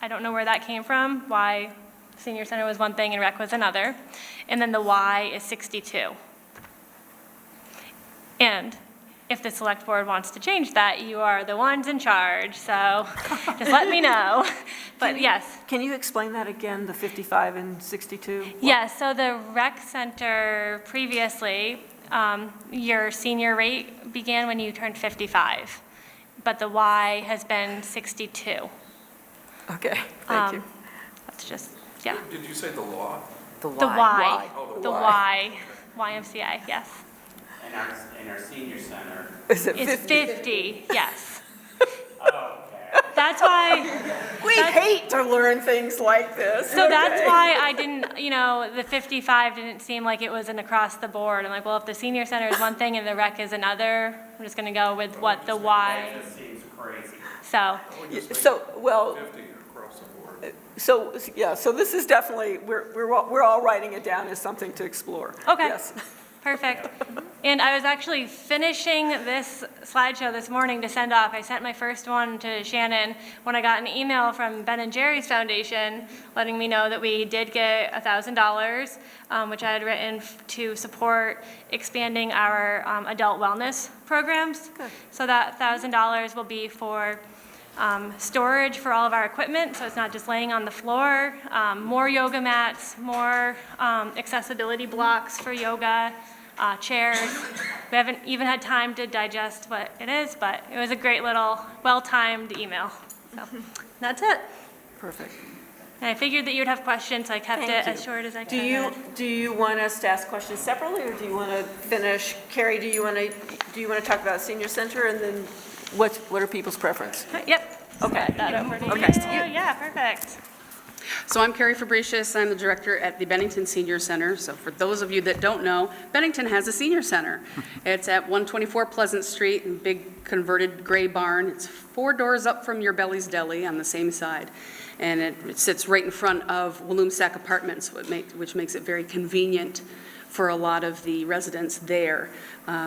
S11: I don't know where that came from, why senior center was one thing and rec was another. And then the Y is 62. And if the select board wants to change that, you are the ones in charge, so just let me know. But yes.
S1: Can you explain that again, the 55 and 62?
S11: Yes, so the rec center previously, your senior rate began when you turned 55, but the Y has been 62.
S1: Okay, thank you.
S11: That's just, yeah.
S3: Did you say the law?
S11: The Y. The Y. YMCA, yes.
S2: In our senior center.
S1: Is it
S11: It's
S1: 50?
S11: 50, yes.
S2: Okay.
S11: That's why.
S1: We hate to learn things like this.
S11: So that's why I didn't, the 55 didn't seem like it was an across the board. I'm like, well, if the senior center is one thing and the rec is another, I'm just going to go with what the Y.
S2: That just seems crazy.
S11: So,
S1: well,
S3: 50 across the board.
S1: so this is definitely, we're all writing it down as something to explore.
S11: Okay.
S1: Yes.
S11: Perfect. And I was actually finishing this slideshow this morning to send off. I sent my first one to Shannon when I got an email from Ben and Jerry's Foundation letting me know that we did get $1,000, which I had written to support expanding our adult wellness programs.
S1: Good.
S11: So that $1,000 will be for storage for all of our equipment, so it's not just laying on the floor, more yoga mats, more accessibility blocks for yoga, chairs. We haven't even had time to digest what it is, but it was a great little, well-timed email. So that's it.
S1: Perfect.
S11: And I figured that you would have questions, so I kept
S1: Thank
S11: it
S1: you.
S11: as short as I could.
S1: Do you want us to ask questions separately, or do you want to finish? Carrie, do you want to talk about senior center, and then what are people's preference?
S11: Yep.
S1: Okay.
S11: That over to
S1: Okay.
S11: you. Yeah, perfect.
S14: So I'm Carrie Fabricius. I'm the director at the Bennington Senior Center. So for those of you that don't know, Bennington has a senior center. It's at 124 Pleasant Street, in big converted gray barn. It's 4 doors up from your Belly's Deli on the same side. And it sits right in front of Walloomsac Apartments, which makes it very convenient for a lot of the residents there.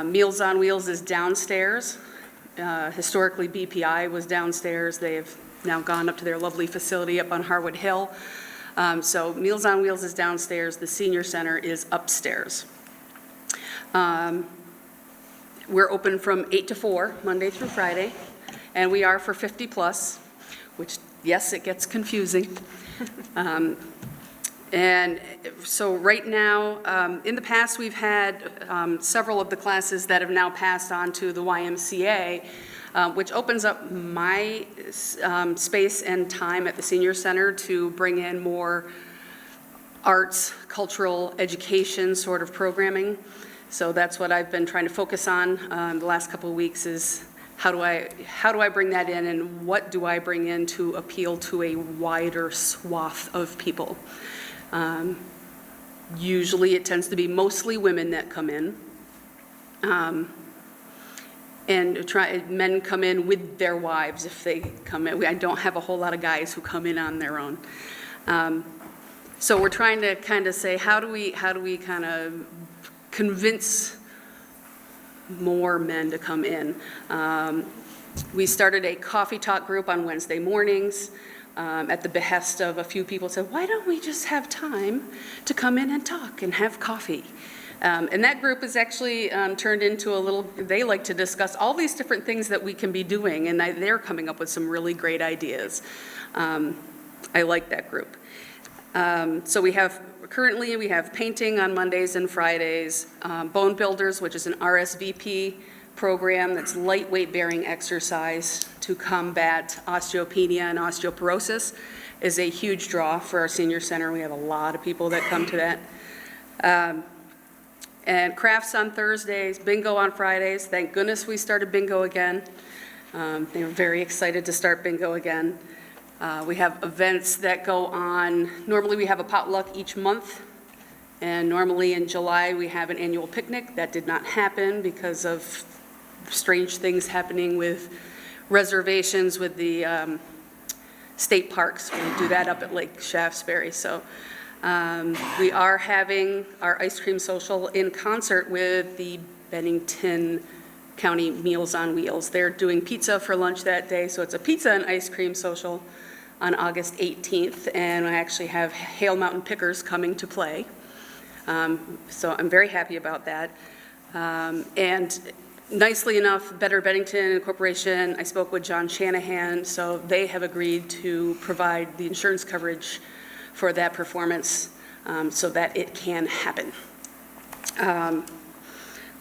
S14: Meals on Wheels is downstairs. Historically, BPI was downstairs. They have now gone up to their lovely facility up on Harwood Hill. So Meals on Wheels is downstairs. The senior center is upstairs. We're open from 8 to 4, Monday through Friday, and we are for 50 plus, which, yes, it gets confusing. And so right now, in the past, we've had several of the classes that have now passed on to the YMCA, which opens up my space and time at the senior center to bring in more arts, cultural, education sort of programming. So that's what I've been trying to focus on the last couple of weeks is how do I bring that in and what do I bring in to appeal to a wider swath of people? Usually it tends to be mostly women that come in. And men come in with their wives if they come in. I don't have a whole lot of guys who come in on their own. So we're trying to kind of say, how do we kind of convince more men to come in? We started a coffee talk group on Wednesday mornings at the behest of a few people said, why don't we just have time to come in and talk and have coffee? And that group is actually turned into a little, they like to discuss all these different things that we can be doing, and they're coming up with some really great ideas. I like that group. So currently we have painting on Mondays and Fridays, Bone Builders, which is an RSVP program that's lightweight bearing exercise to combat osteopenia and osteoporosis, is a huge draw for our senior center. We have a lot of people that come to that. And crafts on Thursdays, bingo on Fridays. Thank goodness we started bingo again. They were very excited to start bingo again. We have events that go on. Normally we have a potluck each month, and normally in July we have an annual picnic. That did not happen because of strange things happening with reservations with the state parks. We do that up at Lake Shaftesbury. So we are having our ice cream social in concert with the Bennington County Meals on Wheels. They're doing pizza for lunch that day, so it's a pizza and ice cream social on August 18th, and I actually have Hale Mountain Pickers coming to play. So I'm very happy about that. And nicely enough, Better Bennington Corporation, I spoke with John Shanahan, so they have agreed to provide the insurance coverage for that performance so that it can happen.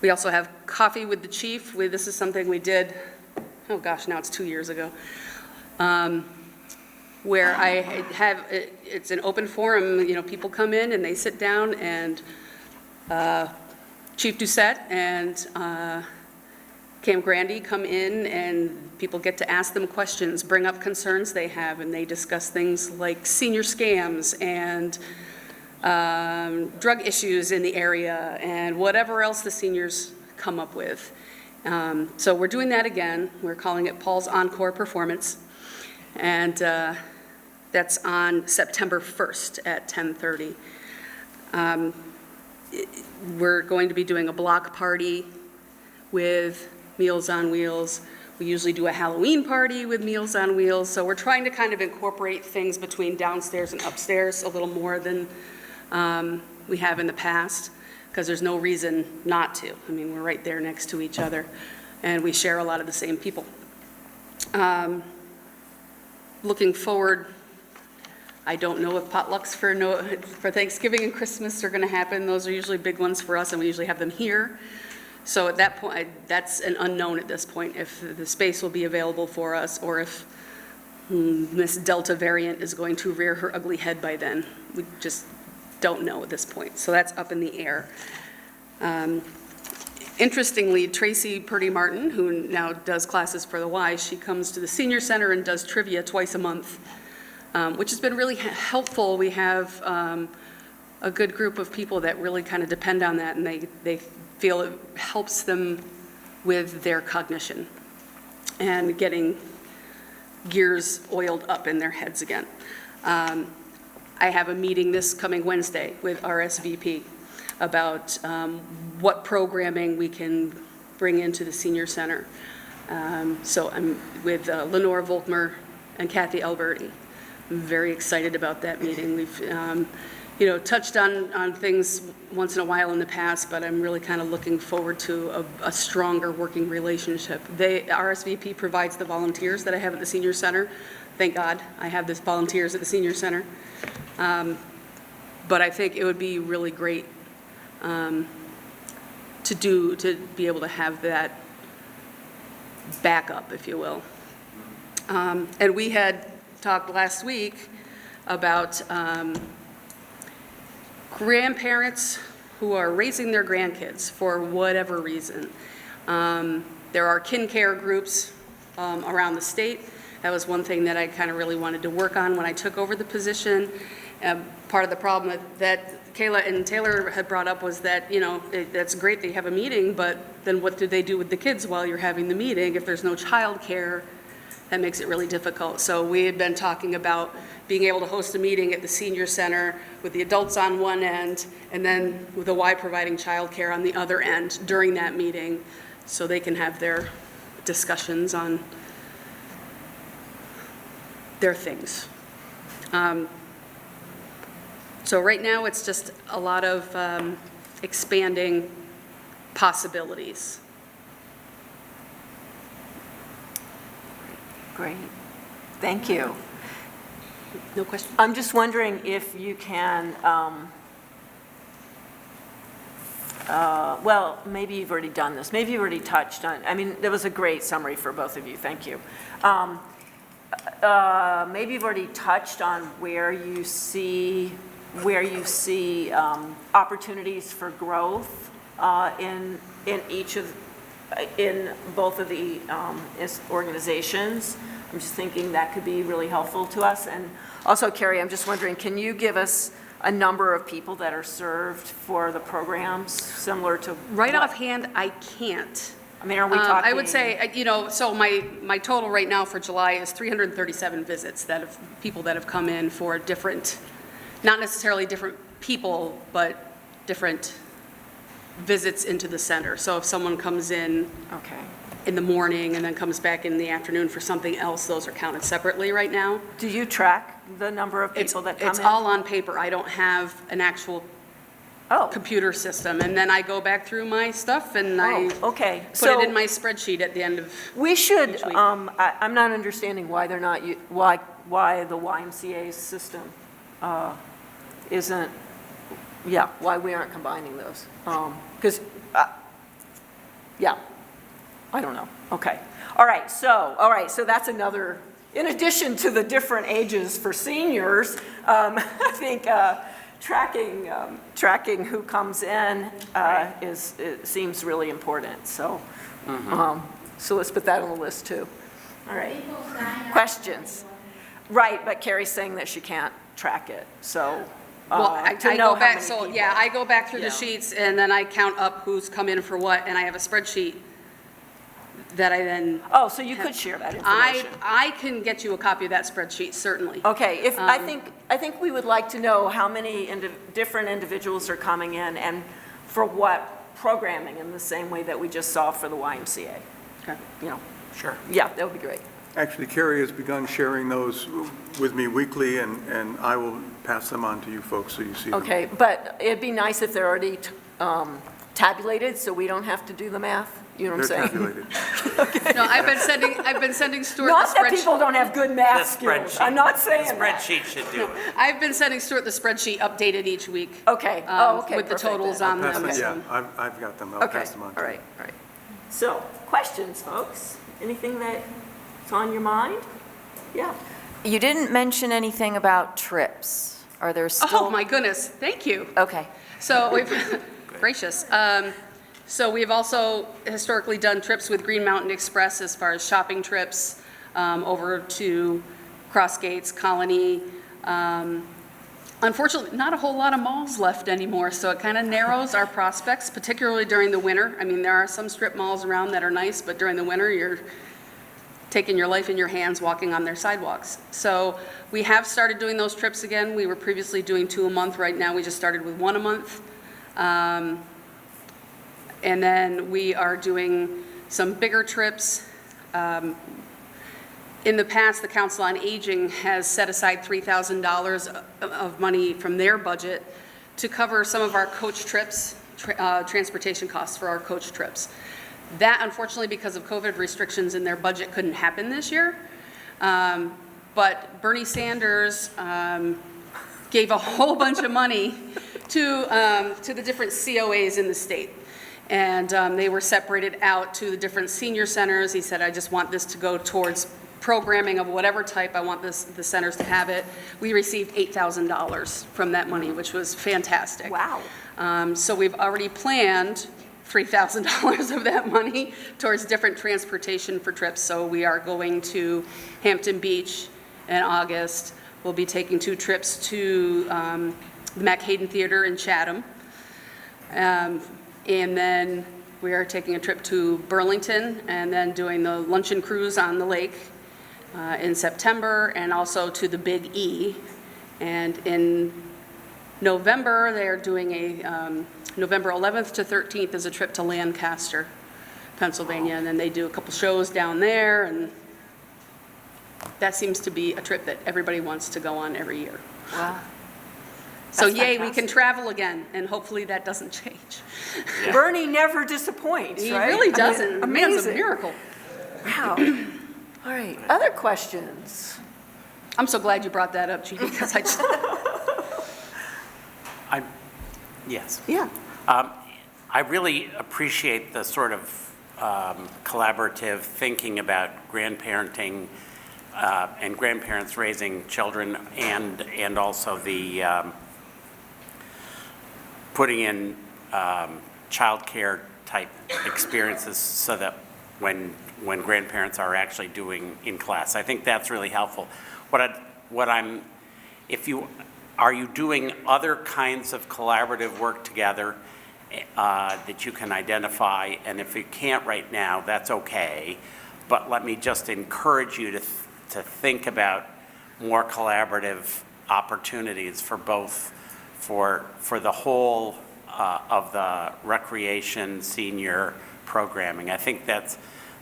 S14: We also have coffee with the chief. This is something we did, oh gosh, now it's 2 years ago, where I have, it's an open forum, people come in and they sit down, and Chief Doucette and Cam Grandy come in, and people get to ask them questions, bring up concerns they have, and they discuss things like senior scams and drug issues in the area and whatever else the seniors come up with. So we're doing that again. We're calling it Paul's Encore Performance, and that's on September 1st at 10:30. We're going to be doing a block party with Meals on Wheels. We usually do a Halloween party with Meals on Wheels, so we're trying to kind of incorporate things between downstairs and upstairs a little more than we have in the past, because there's no reason not to. I mean, we're right there next to each other, and we share a lot of the same people. Looking forward, I don't know if potlucks for Thanksgiving and Christmas are going to happen. Those are usually big ones for us, and we usually have them here. So at that point, that's an unknown at this point, if the space will be available for us, or if this Delta variant is going to rear her ugly head by then. We just don't know at this point. So that's up in the air. Interestingly, Tracy Purdy Martin, who now does classes for the Y, she comes to the senior center and does trivia twice a month, which has been really helpful. We have a good group of people that really kind of depend on that, and they feel it helps them with their cognition and getting gears oiled up in their heads again. I have a meeting this coming Wednesday with RSVP about what programming we can bring into the senior center. So I'm with Lenore Volkmer and Kathy Alberti. I'm very excited about that meeting. We've touched on things once in a while in the past, but I'm really kind of looking forward to a stronger working relationship. RSVP provides the volunteers that I have at the senior center. Thank God I have this volunteers at the senior center. But I think it would be really great to be able to have that backup, if you will. And we had talked last week about grandparents who are raising their grandkids for whatever reason. There are kin care groups around the state. That was one thing that I kind of really wanted to work on when I took over the position. Part of the problem that Kayla and Taylor had brought up was that, you know, that's great they have a meeting, but then what do they do with the kids while you're having the meeting? If there's no childcare, that makes it really difficult. So we had been talking about being able to host a meeting at the senior center with the adults on one end and then with the Y providing childcare on the other end during that meeting so they can have their discussions on their things. So right now it's just a lot of expanding possibilities.
S1: Great. Thank you.
S14: No question?
S1: I'm just wondering if you can, well, maybe you've already done this. Maybe you've already touched on, I mean, there was a great summary for both of you. Thank you. Maybe you've already touched on where you see opportunities for growth in both of the organizations. I'm just thinking that could be really helpful to us. And also, Carrie, I'm just wondering, can you give us a number of people that are served for the programs similar to?
S14: Right offhand, I can't.
S1: I mean, are we talking?
S14: I would say, you know, so my total right now for July is 337 visits people that have come in for different, not necessarily different people, but different visits into the center. So if someone comes in in the morning and then comes back in the afternoon for something else, those are counted separately right now.
S1: Do you track the number of people that come in?
S14: It's all on paper. I don't have an actual computer system. And then I go back through my stuff and I put it in my spreadsheet at the end of
S1: we should,
S14: each week.
S1: I'm not understanding why they're not, why the YMCA system isn't, why we aren't combining those. Because, I don't know. Okay. All right, so that's another, in addition to the different ages for seniors, I think tracking who comes in seems really important. So, so let's put that on the list too. All right. Questions? Right, but Carrie's saying that she can't track it, so.
S14: Well, I go back, so yeah, I go back through the sheets and then I count up who's come in for what, and I have a spreadsheet that I then.
S1: Oh, so you could share that information.
S14: I can get you a copy of that spreadsheet, certainly.
S1: Okay, I think we would like to know how many different individuals are coming in and for what programming in the same way that we just saw for the YMCA.
S14: Okay.
S1: You know.
S2: Sure.
S1: Yeah, that would be great.
S5: Actually, Carrie has begun sharing those with me weekly, and I will pass them on to you folks so you see them.
S1: Okay, but it'd be nice if they're already tabulated so we don't have to do the math. You know what I'm saying?
S5: They're tabulated.
S14: No, I've been sending Stuart
S1: Not
S14: the
S1: that
S14: spreadsheet.
S1: people don't have good math skills. I'm not saying
S2: The
S1: that.
S2: spreadsheet should do it.
S14: I've been sending Stuart the spreadsheet updated each week.
S1: Okay. Okay.
S14: With the
S1: perfect
S14: totals
S1: then.
S14: on them.
S5: Pass
S14: so.
S5: them, yeah, I've got them. I'll
S1: Okay.
S5: pass them on to
S1: All
S5: you.
S1: right. All right. So, questions, folks? Anything that's on your mind? Yeah.
S4: You didn't mention anything about trips. Are there still?
S14: Oh, my goodness, thank you.
S4: Okay.
S14: So we've, gracious. So we've also historically done trips with Green Mountain Express as far as shopping trips over to Cross Gates, Colony. Unfortunately, not a whole lot of malls left anymore, so it kind of narrows our prospects, particularly during the winter. I mean, there are some strip malls around that are nice, but during the winter, you're taking your life in your hands walking on their sidewalks. So we have started doing those trips again. We were previously doing 2 a month. Right now, we just started with 1 a month. And then we are doing some bigger trips. In the past, the Council on Aging has set aside $3,000 of money from their budget to cover some of our coach trips, transportation costs for our coach trips. That, unfortunately, because of COVID restrictions in their budget, couldn't happen this year. But Bernie Sanders gave a whole bunch of money to the different COAs in the state. And they were separated out to the different senior centers. He said, I just want this to go towards programming of whatever type. I want the centers to have it. We received $8,000 from that money, which was fantastic.
S1: Wow.
S14: So we've already planned $3,000 of that money towards different transportation for trips. So we are going to Hampton Beach in August. We'll be taking 2 trips to the Mac Hayden Theater in Chatham. And then we are taking a trip to Burlington and then doing the luncheon cruise on the lake in September, and also to the Big E. And in November, they're doing a, November 11th to 13th is a trip to Lancaster, Pennsylvania, and then they do a couple shows down there, and that seems to be a trip that everybody wants to go on every year.
S1: Wow.
S14: So
S1: That's
S14: yay, we
S1: fantastic.
S14: can travel again, and hopefully that doesn't change.
S1: Bernie never disappoints,
S14: He
S1: right?
S14: really
S1: I mean,
S14: doesn't. The man's a
S1: amazing.
S14: miracle.
S1: Wow. All right, other questions?
S14: I'm so glad you brought that up, Jeannie, because I just,
S2: Yes.
S1: Yeah.
S2: I really appreciate the sort of collaborative thinking about grandparenting and grandparents raising children, and also the putting in childcare type experiences so that when grandparents are actually doing in class. I think that's really helpful. Are you doing other kinds of collaborative work together that you can identify? And if you can't right now, that's okay. But let me just encourage you to think about more collaborative opportunities for both, for the whole of the recreation senior programming. I think that's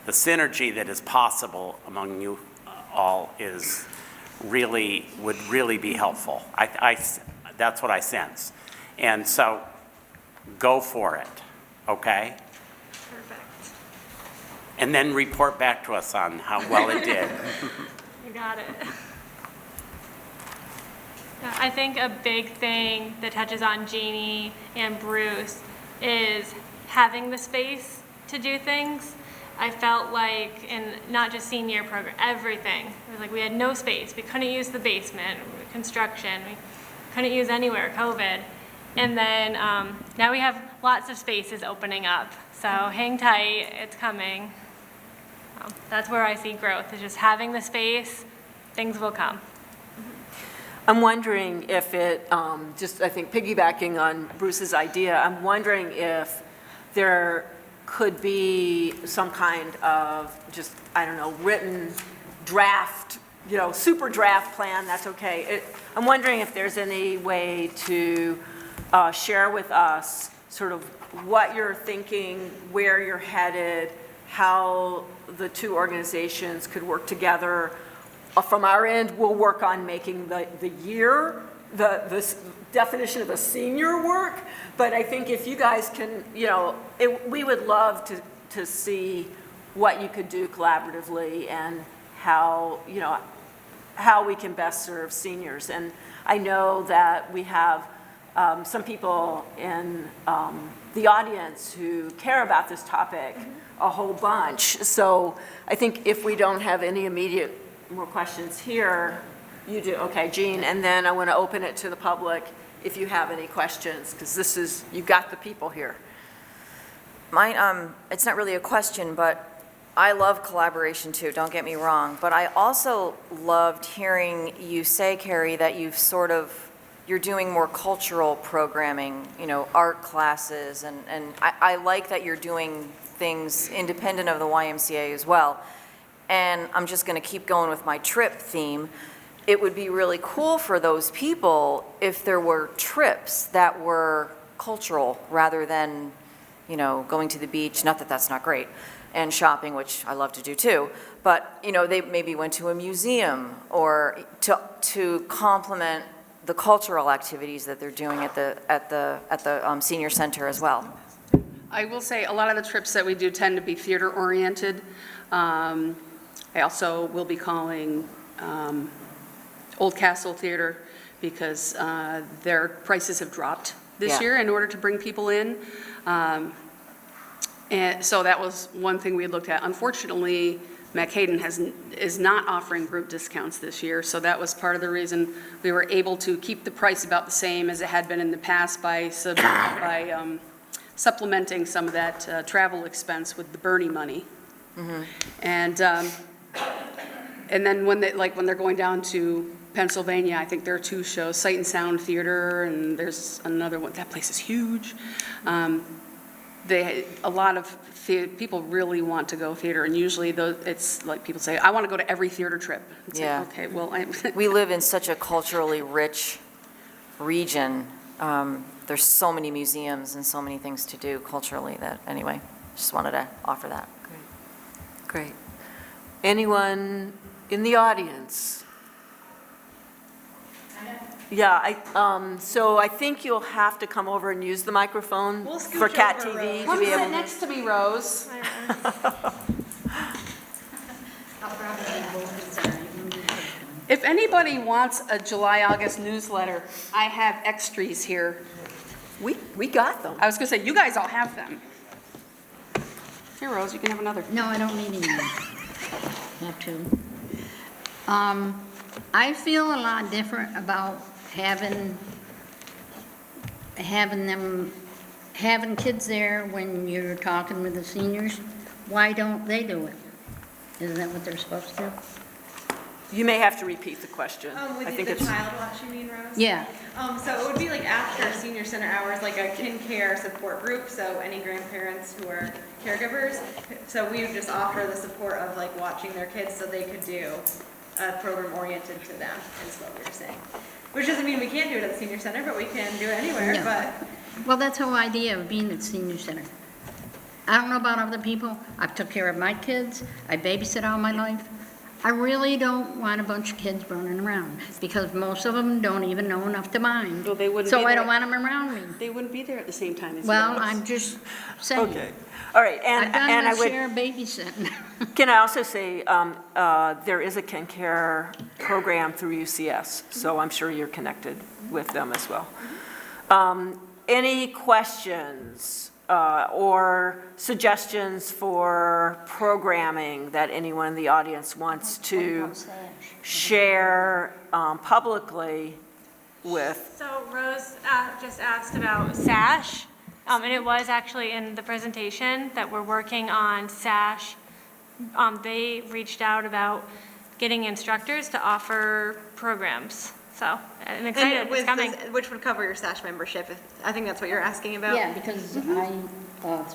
S2: the synergy that is possible among you all would really be helpful. That's what I sense. And so go for it, okay?
S11: Perfect.
S2: And then report back to us on how well it did.
S11: You got it. Yeah, I think a big thing that touches on Jeannie and Bruce is having the space to do things. I felt like in not just senior program, everything. It was like we had no space. We couldn't use the basement, construction. We couldn't use anywhere, COVID. And then now we have lots of spaces opening up. So hang tight, it's coming. That's where I see growth, is just having the space, things will come.
S1: I'm wondering if it, I think piggybacking on Bruce's idea, I'm wondering if there could be some kind of just, I don't know, written draft, super draft plan, that's okay. I'm wondering if there's any way to share with us sort of what you're thinking, where you're headed, how the 2 organizations could work together. From our end, we'll work on making the year, the definition of a senior work, but I think if you guys can, we would love to see what you could do collaboratively and how we can best serve seniors. And I know that we have some people in the audience who care about this topic a whole bunch. So I think if we don't have any immediate more questions here, you do. Okay, Jean, and then I want to open it to the public if you have any questions, because you've got the people here.
S4: Mine, it's not really a question, but I love collaboration too, don't get me wrong. But I also loved hearing you say, Carrie, that you're doing more cultural programming, art classes, and I like that you're doing things independent of the YMCA as well. And I'm just going to keep going with my trip theme. It would be really cool for those people if there were trips that were cultural rather than, going to the beach, not that that's not great, and shopping, which I love to do too. But, they maybe went to a museum or to complement the cultural activities that they're doing at the senior center as well.
S14: I will say a lot of the trips that we do tend to be theater oriented. I also will be calling Old Castle Theater because their prices have dropped this
S4: Yeah.
S14: year in order to bring people in. And so that was one thing we looked at. Unfortunately, Hayden is not offering group discounts this year, so that was part of the reason we were able to keep the price about the same as it had been in the past by supplementing some of that travel expense with the Bernie money. And then when they're going down to Pennsylvania, I think there are 2 shows, Sight and Sound Theater, and there's another one. That place is huge. A lot of people really want to go theater, and usually it's like people say, I want to go to every theater trip. It's
S4: Yeah.
S14: like, okay, well,
S4: We live in such a culturally rich region. There's so many museums and so many things to do culturally that, anyway, just wanted to offer that.
S1: Great. Anyone in the audience? Yeah, so I think you'll have to come over and use the microphone
S13: We'll scooch
S1: for Cat
S13: over,
S1: TV
S13: Rose.
S1: to
S14: Come
S1: be
S14: sit
S1: able to.
S14: next to me, Rose. If anybody wants a July, August newsletter, I have extras here.
S1: We got them.
S14: I was going to say, you guys all have them. Here, Rose, you can have another.
S9: No, I don't need any. Not two. I feel a lot different about having kids there when you're talking with the seniors. Why don't they do it? Isn't that what they're supposed to do?
S1: You may have to repeat the question.
S13: With
S1: I think
S13: the
S1: it's.
S13: child watch, you mean, Rose?
S9: Yeah.
S13: So it would be like after senior center hours, like a kin care support group, so any grandparents who are caregivers. So we would just offer the support of like watching their kids so they could do a program oriented to them, is what we were saying. Which doesn't mean we can't do it at the senior center, but we can do it anywhere,
S9: Yeah.
S13: but.
S9: Well, that's the whole idea of being at the senior center. I don't know about other people. I've took care of my kids. I babysit all my life. I really don't want a bunch of kids running around because most of them don't even know enough to mind.
S14: Well, they wouldn't
S9: So
S14: be
S9: I
S14: there.
S9: don't want them around me.
S14: They wouldn't be there at the same time as
S9: Well,
S14: you.
S9: I'm just saying.
S1: Okay. All right,
S9: I've
S1: and
S9: done
S1: I
S9: my
S1: would.
S9: share of babysitting.
S1: Can I also say, there is a Kin Care program through UCS, so I'm sure you're connected with them as well. Any questions or suggestions for programming that anyone in the audience wants to share publicly with?
S11: So Rose just asked about SASH, and it was actually in the presentation that we're working on SASH. They reached out about getting instructors to offer programs. So I'm excited, it's coming.
S13: Which would cover your SASH membership, I think that's what you're asking about.
S9: Yeah, because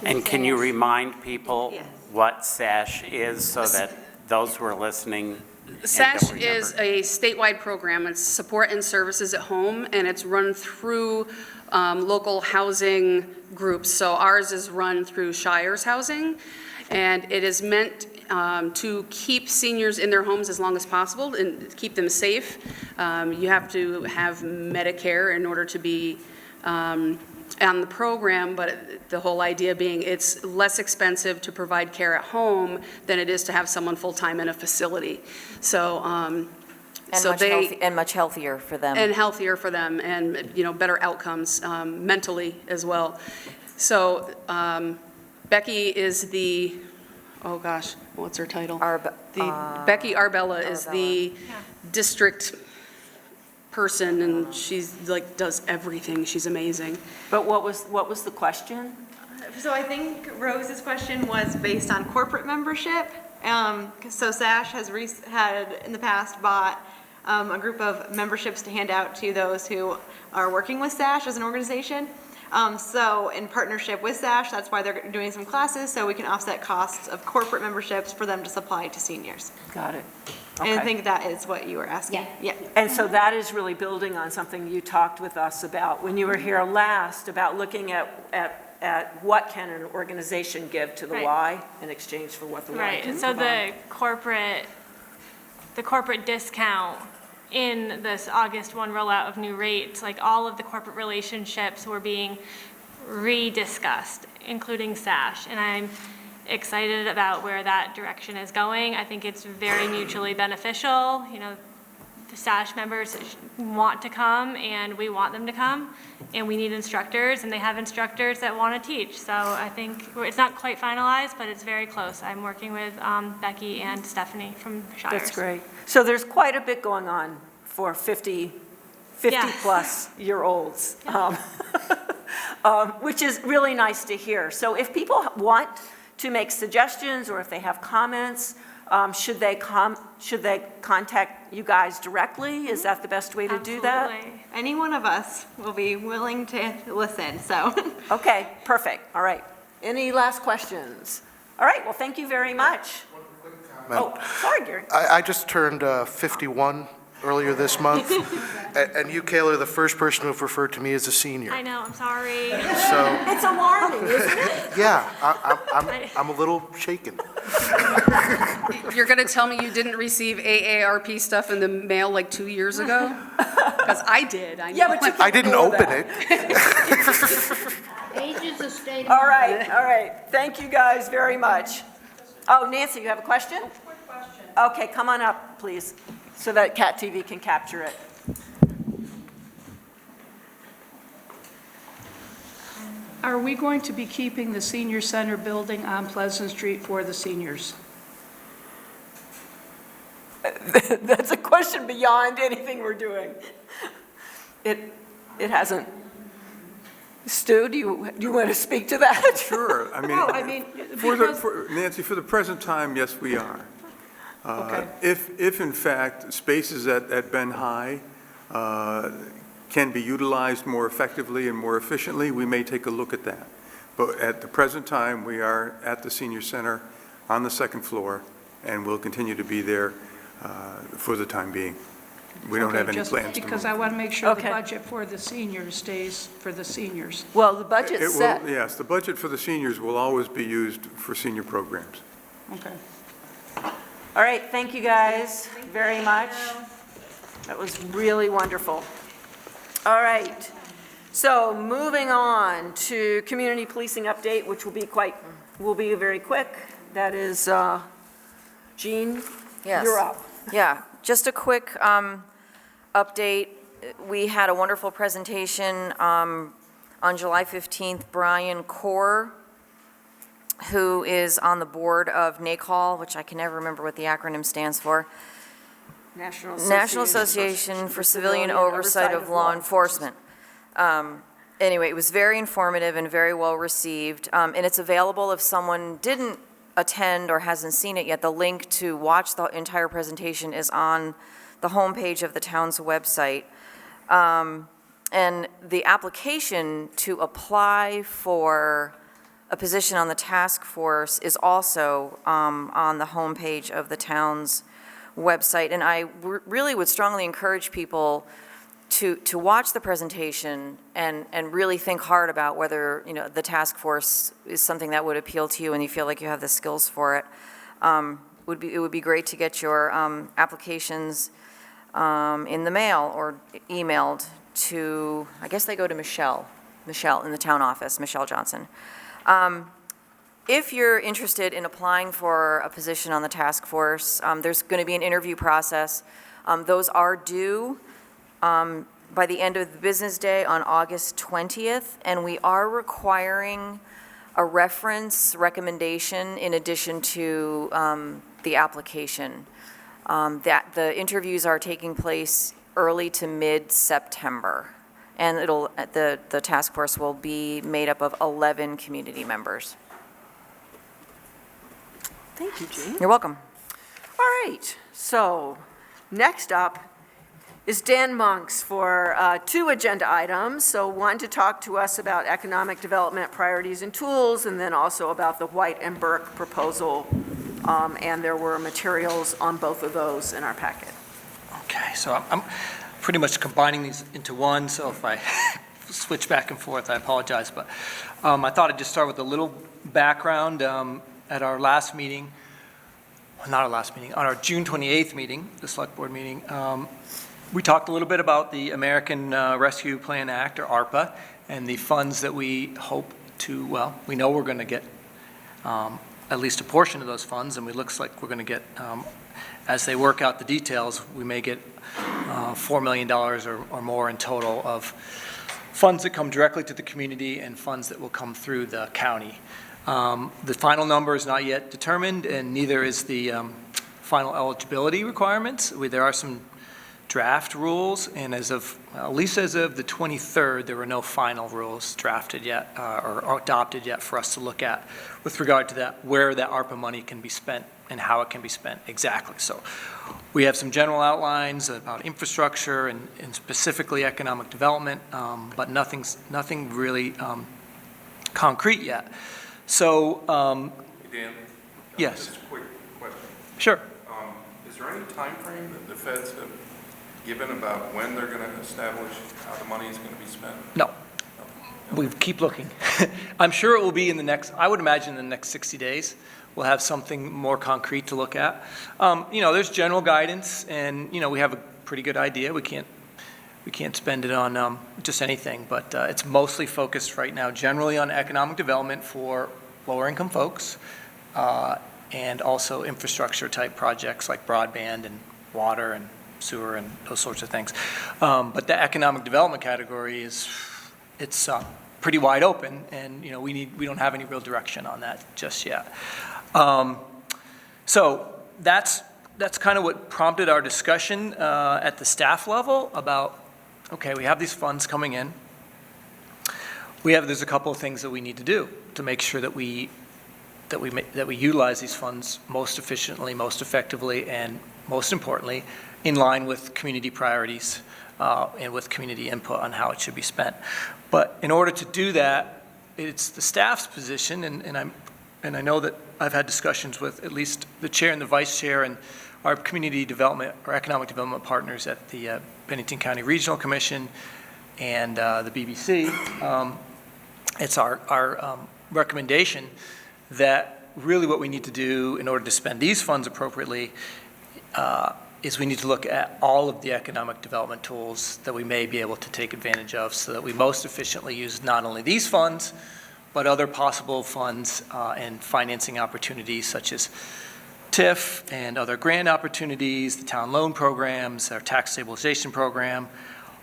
S2: And can you remind people
S13: Yes.
S2: what SASH is so that those who are listening and don't
S14: SASH
S2: remember?
S14: is a statewide program. It's support and services at home, and it's run through local housing groups. So ours is run through Shires Housing, and it is meant to keep seniors in their homes as long as possible and keep them safe. You have to have Medicare in order to be on the program, but the whole idea being it's less expensive to provide care at home than it is to have someone full-time in a facility. So,
S4: And much healthier for them.
S14: and healthier for them, and, you know, better outcomes mentally as well. So Becky is the, oh gosh, what's her title? Becky Arbella is the district person, and she's like, does everything. She's amazing.
S1: But what was the question?
S13: So I think Rose's question was based on corporate membership. So SASH had in the past bought a group of memberships to hand out to those who are working with SASH as an organization. So in partnership with SASH, that's why they're doing some classes, so we can offset costs of corporate memberships for them to supply to seniors.
S1: Got it.
S13: And I
S1: Okay.
S13: think that is what you were asking. Yeah.
S1: And so that is really building on something you talked with us about when you were here last, about looking at what can an organization give to the
S11: Right.
S1: Y in exchange for what the Y
S11: Right,
S1: can
S11: and so
S1: provide.
S11: the corporate discount in this August 1 rollout of new rates, like all of the corporate relationships were being rediscussed, including SASH, and I'm excited about where that direction is going. I think it's very mutually beneficial. You know, the stash members want to come, and we want them to come, and we need instructors, and they have instructors that want to teach. So I think it's not quite finalized, but it's very close. I'm working with Becky and Stephanie from Shires.
S1: That's great. So there's quite a bit going on for 50-plus-year-olds, which is really nice to hear. So if people want to make suggestions, or if they have comments, should they contact you guys directly? Is that the best way to do that?
S13: Absolutely. Any one of us will be willing to listen, so.
S1: Okay, perfect. All right. Any last questions? All right, well, thank you very much. Oh, sorry, Gary.
S15: I just turned 51 earlier this month, and you, Kayla, are the first person who have referred to me as a senior.
S11: I know, I'm sorry.
S15: So,
S1: It's alarming, isn't it?
S15: yeah, I'm a little shaken.
S14: You're going to tell me you didn't receive AARP stuff in the mail like 2 years ago? Because I did. I know.
S1: Yeah, but you
S15: I didn't open it.
S9: Age is a state of
S1: All
S9: mind.
S1: right. Thank you guys very much. Oh, Nancy, you have a question?
S10: Quick question.
S1: Okay, come on up, please, so that Cat TV can capture it.
S10: Are we going to be keeping the senior center building on Pleasant Street for the seniors?
S1: That's a question beyond anything we're doing. It hasn't. Stu, do you want to speak to that?
S5: Sure. Nancy, for the present time, yes, we are.
S1: Okay.
S5: If in fact spaces at Ben High can be utilized more effectively and more efficiently, we may take a look at that. But at the present time, we are at the senior center on the second floor, and we'll continue to be there for the time being. We don't have any plans to
S10: Because
S5: move.
S10: I want to make sure the
S1: Okay.
S10: budget for the seniors stays for the seniors.
S1: Well, the budget's set.
S5: Yes, the budget for the seniors will always be used for senior programs.
S10: Okay.
S1: All right, thank you guys very much. That was really wonderful. All right, so moving on to community policing update, which will be very quick. That is, Jean,
S4: Yes.
S1: you're up.
S4: Yeah, just a quick update. We had a wonderful presentation on July 15th. Brian Core, who is on the board of NACOL, which I can never remember what the acronym stands for,
S1: National
S4: Association for Civilian Oversight of Law Enforcement. Anyway, it was very informative and very well received, and it's available if someone didn't attend or hasn't seen it yet. The link to watch the entire presentation is on the homepage of the town's website. And the application to apply for a position on the task force is also on the homepage of the town's website. And I really would strongly encourage people to watch the presentation and really think hard about whether, the task force is something that would appeal to you and you feel like you have the skills for it. It would be great to get your applications in the mail or emailed to, I guess they go to Michelle in the town office, Michelle Johnson. If you're interested in applying for a position on the task force, there's going to be an interview process. Those are due by the end of the business day on August 20th, and we are requiring a reference recommendation in addition to the application. That the interviews are taking place early to mid-September, and the task force will be made up of 11 community members.
S1: Thank you, Jean.
S4: You're welcome.
S1: All right, so next up is Dan Monks for 2 agenda items. So one to talk to us about economic development priorities and tools, and then also about the White and Burke proposal. And there were materials on both of those in our packet.
S16: Okay, so I'm pretty much combining these into one, so if I switch back and forth, I apologize. But I thought I'd just start with a little background. At our last meeting, on our June 28th meeting, the Select Board meeting, we talked a little bit about the American Rescue Plan Act, or ARPA, and the funds that we hope to, we know we're going to get at least a portion of those funds, and it looks like we're going to get, as they work out the details, we may get $4 million or more in total of funds that come directly to the community and funds that will come through the county. The final number is not yet determined, and neither is the final eligibility requirements. There are some draft rules, and at least as of the 23rd, there were no final rules drafted yet or adopted yet for us to look at with regard to that, where that ARPA money can be spent and how it can be spent exactly. So we have some general outlines about infrastructure and specifically economic development, but nothing really concrete yet. So,
S3: Hey, Dan?
S16: Yes.
S3: Just a quick question.
S16: Sure.
S3: Is there any time frame that the feds have given about when they're going to establish how the money is going to be spent?
S16: No. We keep looking. I'm sure it will be I would imagine in the next 60 days, we'll have something more concrete to look at. There's general guidance, and, we have a pretty good idea. We can't spend it on just anything, but it's mostly focused right now generally on economic development for lower-income folks, and also infrastructure-type projects like broadband and water and sewer and those sorts of things. But the economic development category it's pretty wide open, and we don't have any real direction on that just yet. So that's kind of what prompted our discussion at the staff level about, okay, we have these funds coming in. There's a couple of things that we need to do to make sure that we utilize these funds most efficiently, most effectively, and most importantly, in line with community priorities and with community input on how it should be spent. But in order to do that, it's the staff's position, and I know that I've had discussions with at least the chair and the vice chair and our community development or economic development partners at the Bennington County Regional Commission and the BBC. It's our recommendation that really what we need to do in order to spend these funds appropriately is we need to look at all of the economic development tools that we may be able to take advantage of so that we most efficiently use not only these funds, but other possible funds and financing opportunities such as TIF and other grant opportunities, the town loan programs, our tax stabilization program.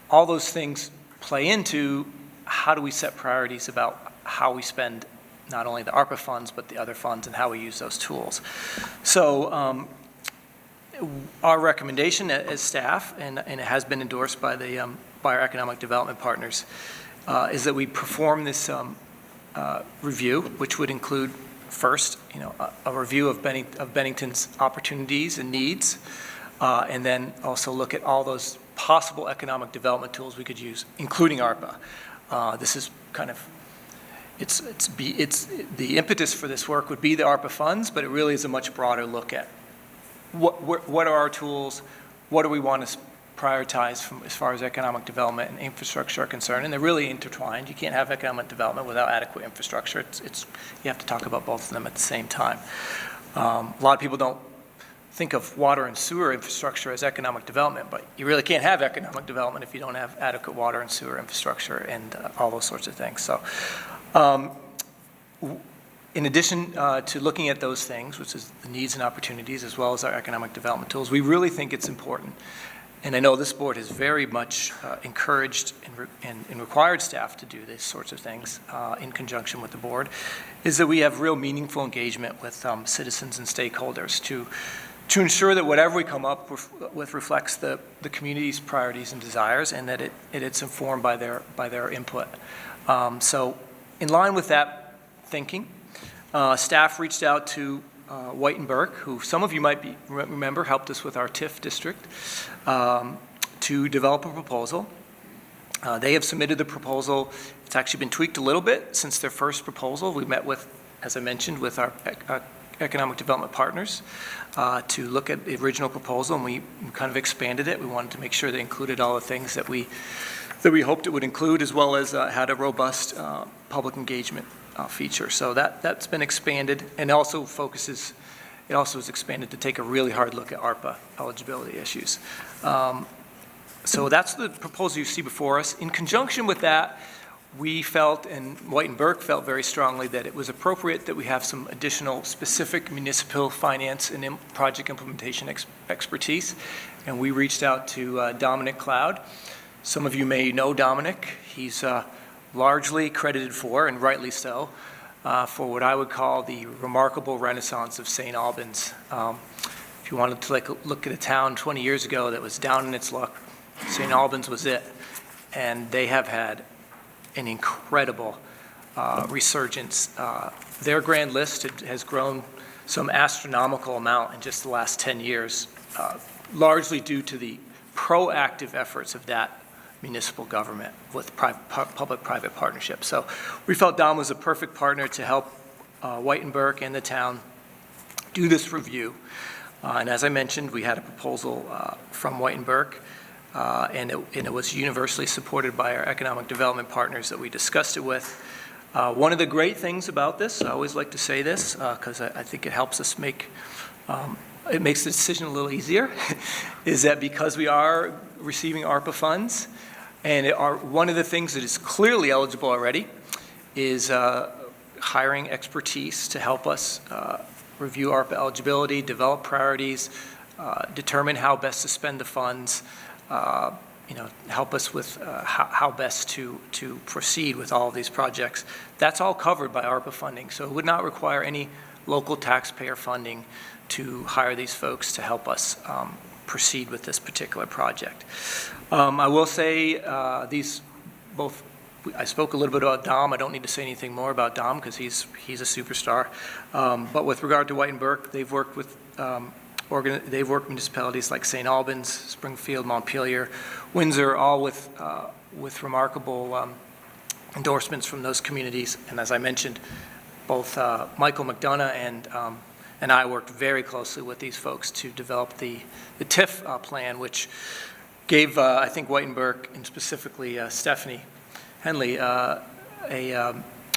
S16: All those things play into how do we set priorities about how we spend not only the ARPA funds, but the other funds and how we use those tools. So our recommendation as staff, and it has been endorsed by our economic development partners, is that we perform this review, which would include first, a review of Bennington's opportunities and needs, and then also look at all those possible economic development tools we could use, including ARPA. This is kind of, it's the impetus for this work would be the ARPA funds, but it really is a much broader look at what are our tools, what do we want to prioritize from as far as economic development and infrastructure are concerned, and they're really intertwined. You can't have economic development without adequate infrastructure. You have to talk about both of them at the same time. A lot of people don't think of water and sewer infrastructure as economic development, but you really can't have economic development if you don't have adequate water and sewer infrastructure and all those sorts of things. So in addition to looking at those things, which is the needs and opportunities as well as our economic development tools, we really think it's important, and I know this board has very much encouraged and required staff to do these sorts of things in conjunction with the board, is that we have real meaningful engagement with citizens and stakeholders to ensure that whatever we come up with reflects the community's priorities and desires, and that it's informed by their input. So in line with that thinking, staff reached out to White and Burke, who some of you might remember helped us with our TIF district, to develop a proposal. They have submitted the proposal. It's actually been tweaked a little bit since their first proposal. We met with, as I mentioned, with our economic development partners to look at the original proposal, and we kind of expanded it. We wanted to make sure they included all the things that we hoped it would include, as well as had a robust public engagement feature. So that's been expanded, and it also is expanded to take a really hard look at ARPA eligibility issues. So that's the proposal you see before us. In conjunction with that, we felt, and White and Burke felt very strongly, that it was appropriate that we have some additional specific municipal finance and project implementation expertise. And we reached out to Dominic Cloud. Some of you may know Dominic. He's largely credited for, and rightly so, for what I would call the remarkable renaissance of St. Albans. If you wanted to look at a town 20 years ago that was down in its luck, St. Albans was it. And they have had an incredible resurgence. Their grand list has grown some astronomical amount in just the last 10 years, largely due to the proactive efforts of that municipal government with public-private partnership. So we felt Dom was a perfect partner to help White and Burke and the town do this review. And as I mentioned, we had a proposal from White and Burke, and it was universally supported by our economic development partners that we discussed it with. One of the great things about this, I always like to say this, because I think it helps us it makes the decision a little easier, is that because we are receiving ARPA funds, and one of the things that is clearly eligible already is hiring expertise to help us review ARPA eligibility, develop priorities, determine how best to spend the funds, help us with how best to proceed with all of these projects. That's all covered by ARPA funding, so it would not require any local taxpayer funding to hire these folks to help us proceed with this particular project. I will say I spoke a little bit about Dom. I don't need to say anything more about Dom because he's a superstar. But with regard to White and Burke, they've worked with municipalities like St. Albans, Springfield, Montpelier, Windsor, all with remarkable endorsements from those communities. And as I mentioned, both Michael McDonough and I worked very closely with these folks to develop the TIF plan, which gave, I think, White and Burke, and specifically Stephanie Henley, a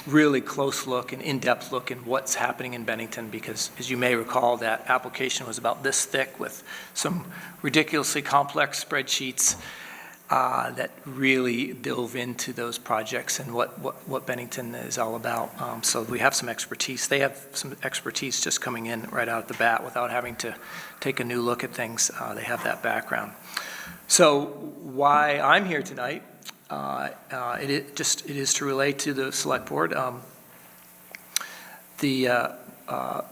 S16: really close look and in-depth look in what's happening in Bennington, because as you may recall, that application was about this thick with some ridiculously complex spreadsheets that really dove into those projects and what Bennington is all about. So we have some expertise. They have some expertise just coming in right out the bat without having to take a new look at things. They have that background. So why I'm here tonight, it is to relate to the select board the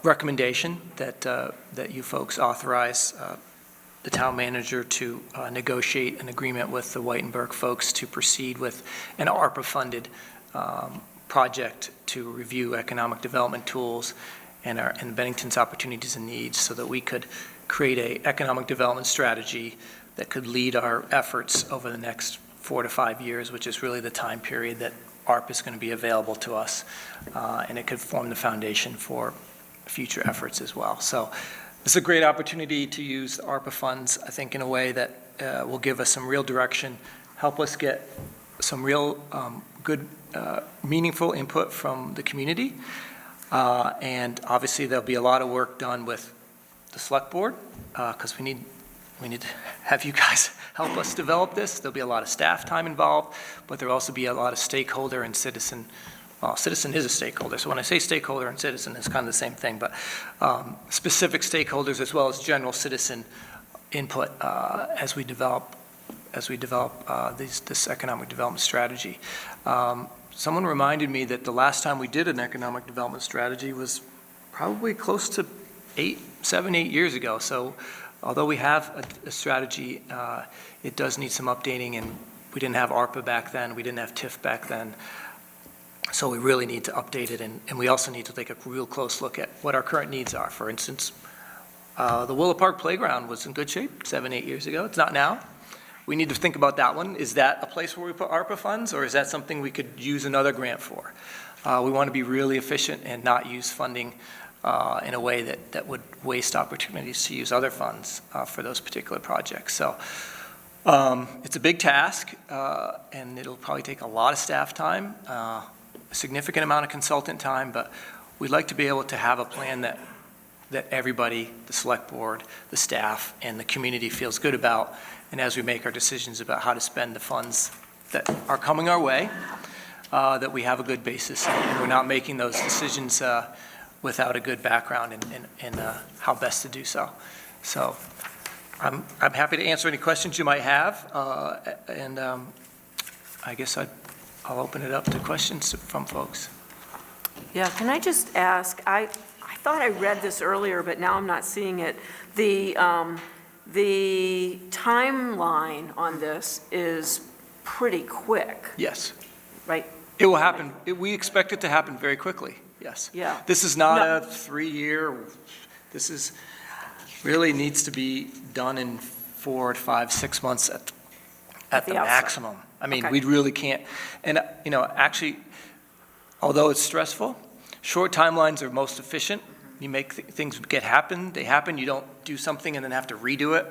S16: recommendation that you folks authorize the town manager to negotiate an agreement with the White and Burke folks to proceed with an ARPA-funded project to review economic development tools and Bennington's opportunities and needs, so that we could create an economic development strategy that could lead our efforts over the next 4 to 5 years, which is really the time period that ARP is going to be available to us, and it could form the foundation for future efforts as well. So this is a great opportunity to use the ARPA funds, I think, in a way that will give us some real direction, help us get some real good, meaningful input from the community, and obviously there'll be a lot of work done with the select board, because we need to have you guys help us develop this. There'll be a lot of staff time involved, but there'll also be a lot of stakeholder and citizen. Well, citizen is a stakeholder, so when I say stakeholder and citizen, it's kind of the same thing, but specific stakeholders as well as general citizen input as we develop this economic development strategy. Someone reminded me that the last time we did an economic development strategy was probably close to 7, 8 years ago. So although we have a strategy, it does need some updating, and we didn't have ARPA back then, we didn't have TIF back then, so we really need to update it, and we also need to take a real close look at what our current needs are. For instance, the Willow Park Playground was in good shape 7, 8 years ago. It's not now. We need to think about that one. Is that a place where we put ARPA funds, or is that something we could use another grant for? We want to be really efficient and not use funding in a way that would waste opportunities to use other funds for those particular projects. So it's a big task, and it'll probably take a lot of staff time, a significant amount of consultant time, but we'd like to be able to have a plan that everybody, the select board, the staff, and the community feels good about, and as we make our decisions about how to spend the funds that are coming our way, that we have a good basis and we're not making those decisions without a good background in how best to do so. So I'm happy to answer any questions you might have, and I guess I'll open it up to questions from folks.
S1: Yeah, can I just ask, I thought I read this earlier, but now I'm not seeing it. The timeline on this is pretty quick,
S16: Yes.
S1: right?
S16: It will happen. We expect it to happen very quickly, yes.
S1: Yeah.
S16: This is not a 3-year, this is, really needs to be done in 4 to 5, 6 months at the
S1: the outside.
S16: maximum. I mean,
S1: Okay.
S16: we really can't, and, actually, although it's stressful, short timelines are most efficient. You make things they happen, you don't do something and then have to redo it.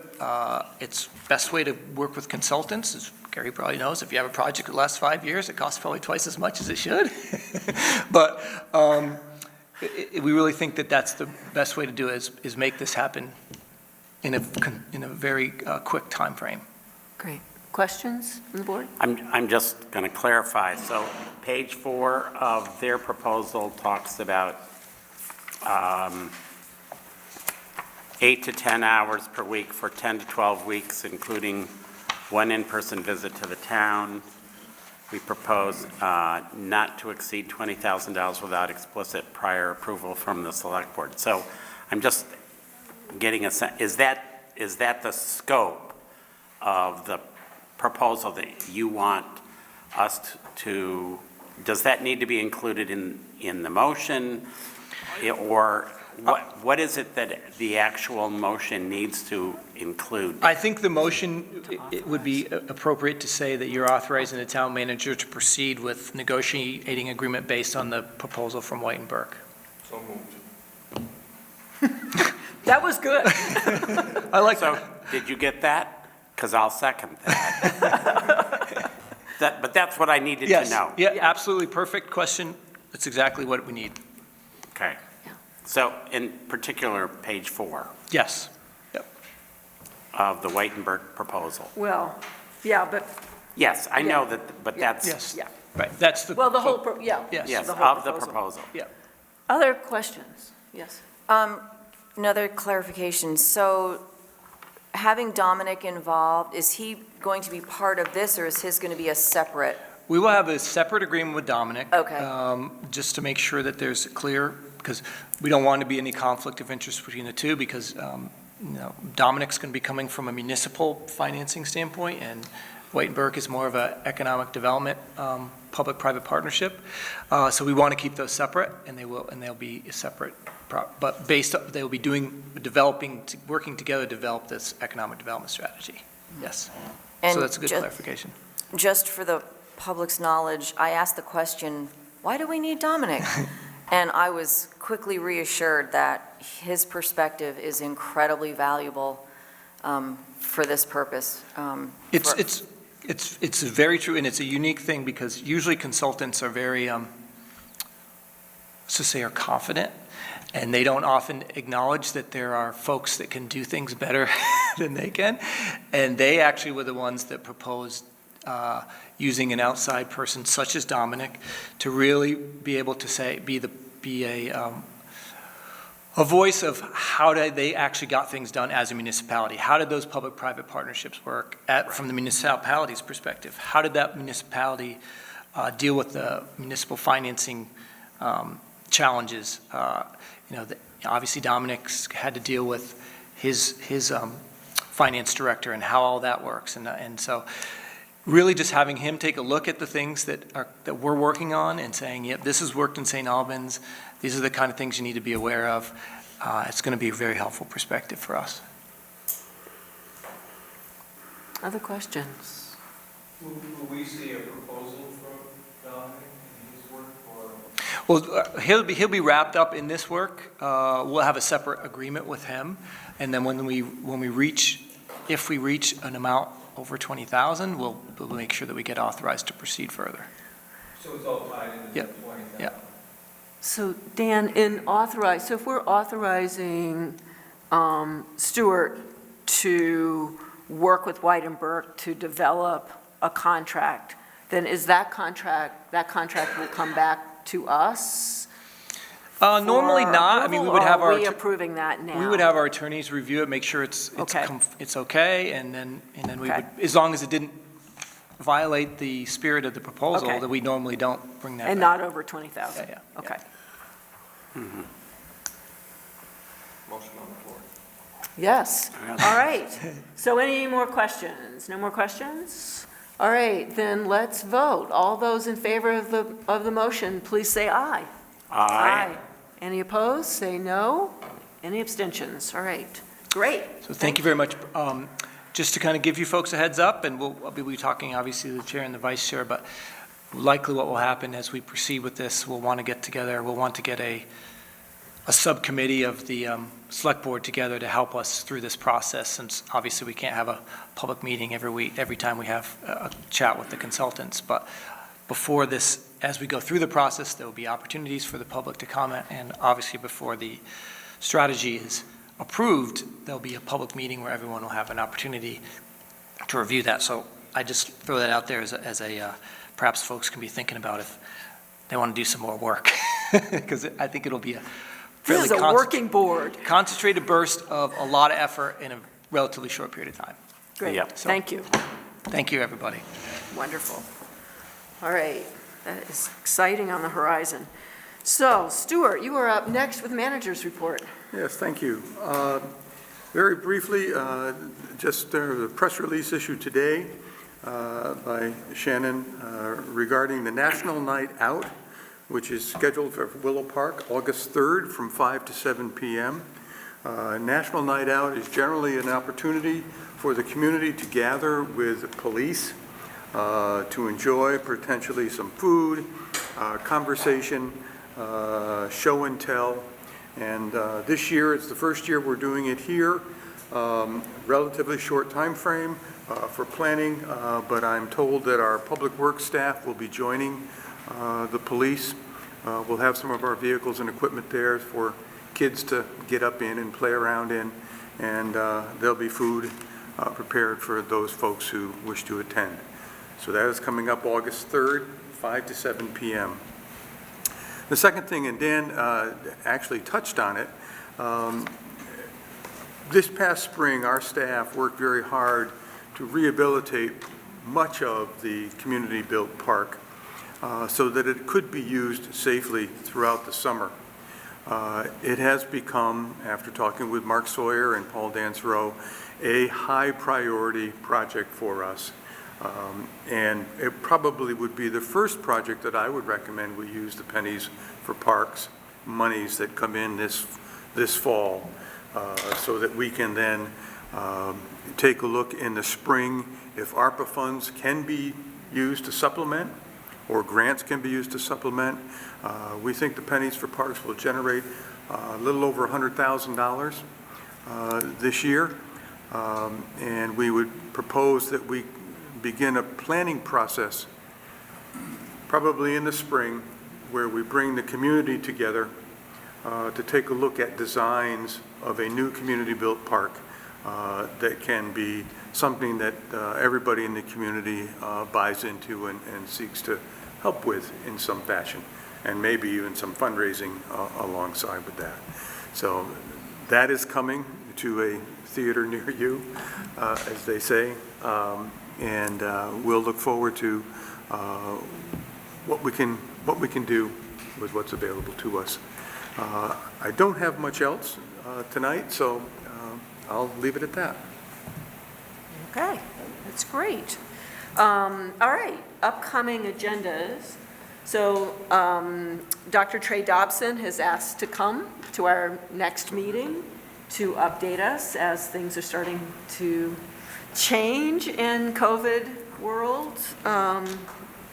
S16: It's best way to work with consultants, as Gary probably knows, if you have a project that lasts 5 years, it costs probably twice as much as it should. But we really think that that's the best way to do it, is make this happen in a very quick time frame.
S1: Great. Questions from the board?
S2: I'm just going to clarify. So page 4 of their proposal talks about 8 to 10 hours per week for 10 to 12 weeks, including 1 in-person visit to the town. We propose not to exceed $20,000 without explicit prior approval from the select board. So I'm just getting a sense, is that the scope of the proposal that you want us to, does that need to be included in the motion? Or what is it that the actual motion needs to include?
S16: I think the motion, it would be appropriate to say that you're authorizing the town manager to proceed with negotiating agreement based on the proposal from White and Burke.
S3: So moved.
S1: That was good.
S16: I like
S2: So,
S16: that.
S2: did you get that? Because I'll second that. But that's what I needed to know.
S16: Yeah, absolutely perfect question. That's exactly what we need.
S2: Okay. So, in particular, page 4
S16: Yes. Yep.
S2: of the White and Burke proposal.
S1: Well, yeah, but,
S2: Yes, I know
S1: Yeah.
S2: that, but that's,
S16: Yes.
S1: yeah.
S16: Right, that's the.
S1: Well, the whole, yeah.
S16: Yes.
S2: yes,
S1: the whole
S2: of the proposal.
S16: Yeah.
S1: Other questions? Yes.
S4: Another clarification. So having Dominic involved, is he going to be part of this, or is his going to be a separate?
S16: We will have a separate agreement with Dominic.
S4: Okay.
S16: Just to make sure that there's clear, because we don't want to be any conflict of interest between the two, because, Dominic's going to be coming from a municipal financing standpoint, and White and Burke is more of an economic development, public-private partnership. So we want to keep those separate, and they'll be separate, but they'll be working together to develop this economic development strategy. Yes.
S4: And
S16: So that's a good clarification.
S4: Just for the public's knowledge, I asked the question, why do we need Dominic? And I was quickly reassured that his perspective is incredibly valuable for this purpose.
S16: It's very true, and it's a unique thing, because usually consultants are very, are confident, and they don't often acknowledge that there are folks that can do things better than they can. And they actually were the ones that proposed using an outside person such as Dominic to really be able to be a voice of how they actually got things done as a municipality. How did those public-private partnerships work from the municipality's perspective? How did that municipality deal with the municipal financing challenges? Obviously Dominic's had to deal with his finance director and how all that works. And so really just having him take a look at the things that we're working on and saying, yep, this has worked in St. Albans. These are the kind of things you need to be aware of. It's going to be a very helpful perspective for us.
S1: Other questions?
S17: Will we see a proposal from Dominic and his work, or?
S16: Well, he'll be wrapped up in this work. We'll have a separate agreement with him, and then if we reach an amount over 20,000, we'll make sure that we get authorized to proceed further.
S17: So it's all tied into the 20,000?
S16: Yeah.
S1: So Dan, so if we're authorizing Stuart to work with White and Burke to develop a contract then is that contract will come back to us?
S16: Normally
S1: for
S16: not. I mean, we would
S1: approval,
S16: have
S1: or
S16: our.
S1: are we approving that now?
S16: We would have our attorneys review it, make sure it's
S1: Okay.
S16: it's okay, and then we
S1: Okay.
S16: would, as long as it didn't violate the spirit of the proposal,
S1: Okay.
S16: that we normally don't bring that
S1: And
S16: back.
S1: not over 20,000?
S16: Yeah, yeah.
S1: Okay.
S3: Motion on the floor.
S1: Yes. All right. So any more questions? No more questions? All right, then let's vote. All those in favor of the motion, please say aye.
S2: Aye.
S1: Any opposed? Say no. Any abstentions? All right. Great.
S16: So thank you very much. Just to kind of give you folks a heads up, and I'll be talking obviously to the chair and the vice chair, but likely what will happen as we proceed with this, we'll want to get together, we'll want to get a subcommittee of the select board together to help us through this process, since obviously we can't have a public meeting every time we have a chat with the consultants. But before this, as we go through the process, there will be opportunities for the public to comment, and obviously before the strategy is approved, there'll be a public meeting where everyone will have an opportunity to review that. So I just throw that out there as a perhaps folks can be thinking about if they want to do some more work, because I think it'll be a fairly
S1: This is a working board.
S16: concentrated burst of a lot of effort in a relatively short period of time.
S1: Great.
S2: Yep.
S16: So-
S1: Thank you.
S16: Thank you, everybody.
S1: Wonderful. All right. That is exciting on the horizon. So, Stuart, you are up next with manager's report.
S5: Yes, thank you. Very briefly, just a press release issued today by Shannon regarding the National Night Out, which is scheduled for Willow Park, August 3rd from 5 to 7 p.m. National Night Out is generally an opportunity for the community to gather with police to enjoy potentially some food, conversation, show and tell. And this year, it's the first year we're doing it here. Relatively short time frame for planning, but I'm told that our public works staff will be joining the police. We'll have some of our vehicles and equipment there for kids to get up in and play around in, and there'll be food prepared for those folks who wish to attend. So that is coming up August 3rd, 5 to 7 p.m. The second thing, and Dan actually touched on it, this past spring, our staff worked very hard to rehabilitate much of the community-built park so that it could be used safely throughout the summer. It has become, after talking with Mark Sawyer and Paul Dansereau, a high-priority project for us. And it probably would be the first project that I would recommend we use the pennies for parks monies that come in this fall, so that we can then take a look in the spring if ARPA funds can be used to supplement or grants can be used to supplement. We think the pennies for parks will generate a little over $100,000 this year, and we would propose that we begin a planning process probably in the spring where we bring the community together to take a look at designs of a new community-built park that can be something that everybody in the community buys into and seeks to help with in some fashion, and maybe even some fundraising alongside with that. So that is coming to a theater near you, as they say, and we'll look forward to what we can do with what's available to us. I don't have much else tonight, so I'll leave it at that.
S1: Okay, that's great. All right, upcoming agendas. So Dr. Trey Dobson has asked to come to our next meeting to update us as things are starting to change in COVID world.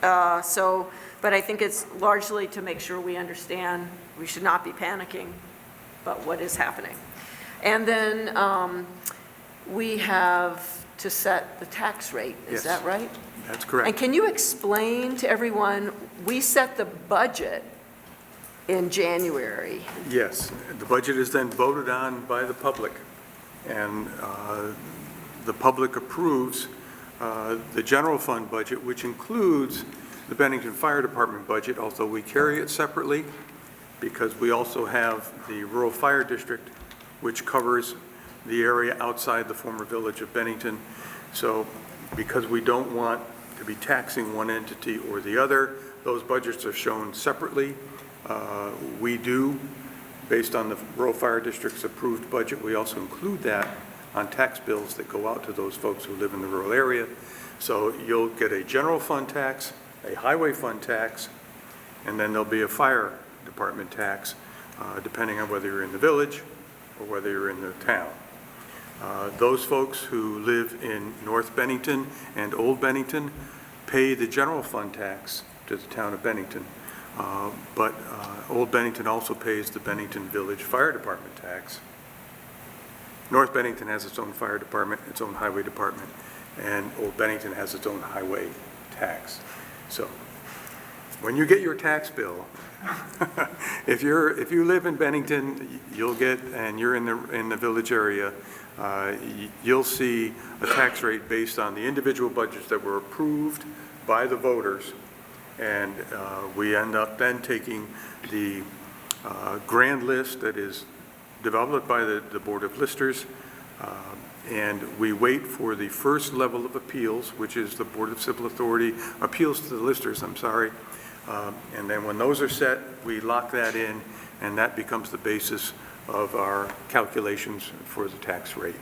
S1: But I think it's largely to make sure we understand we should not be panicking, but what is happening. And then we have to set the tax rate, is
S5: Yes.
S1: that right?
S5: That's correct.
S1: And can you explain to everyone, we set the budget in January.
S5: Yes, the budget is then voted on by the public, and the public approves the general fund budget, which includes the Bennington Fire Department budget, although we carry it separately because we also have the Rural Fire District, which covers the area outside the former village of Bennington. So because we don't want to be taxing one entity or the other, those budgets are shown separately. We do, based on the Rural Fire District's approved budget, we also include that on tax bills that go out to those folks who live in the rural area. So you'll get a general fund tax, a highway fund tax, and then there'll be a fire department tax, depending on whether you're in the village or whether you're in the town. Those folks who live in North Bennington and Old Bennington pay the general fund tax to the town of Bennington. But Old Bennington also pays the Bennington Village Fire Department tax. North Bennington has its own fire department, its own highway department, and Old Bennington has its own highway tax. So when you get your tax bill, if you live in Bennington, you'll get, and you're in the village area, you'll see a tax rate based on the individual budgets that were approved by the voters. And we end up then taking the grand list that is developed by the Board of Listers, and we wait for the first level of appeals, which is the Board of Civil Authority, appeals to the listers, I'm sorry. And then when those are set, we lock that in, and that becomes the basis of our calculations for the tax rate.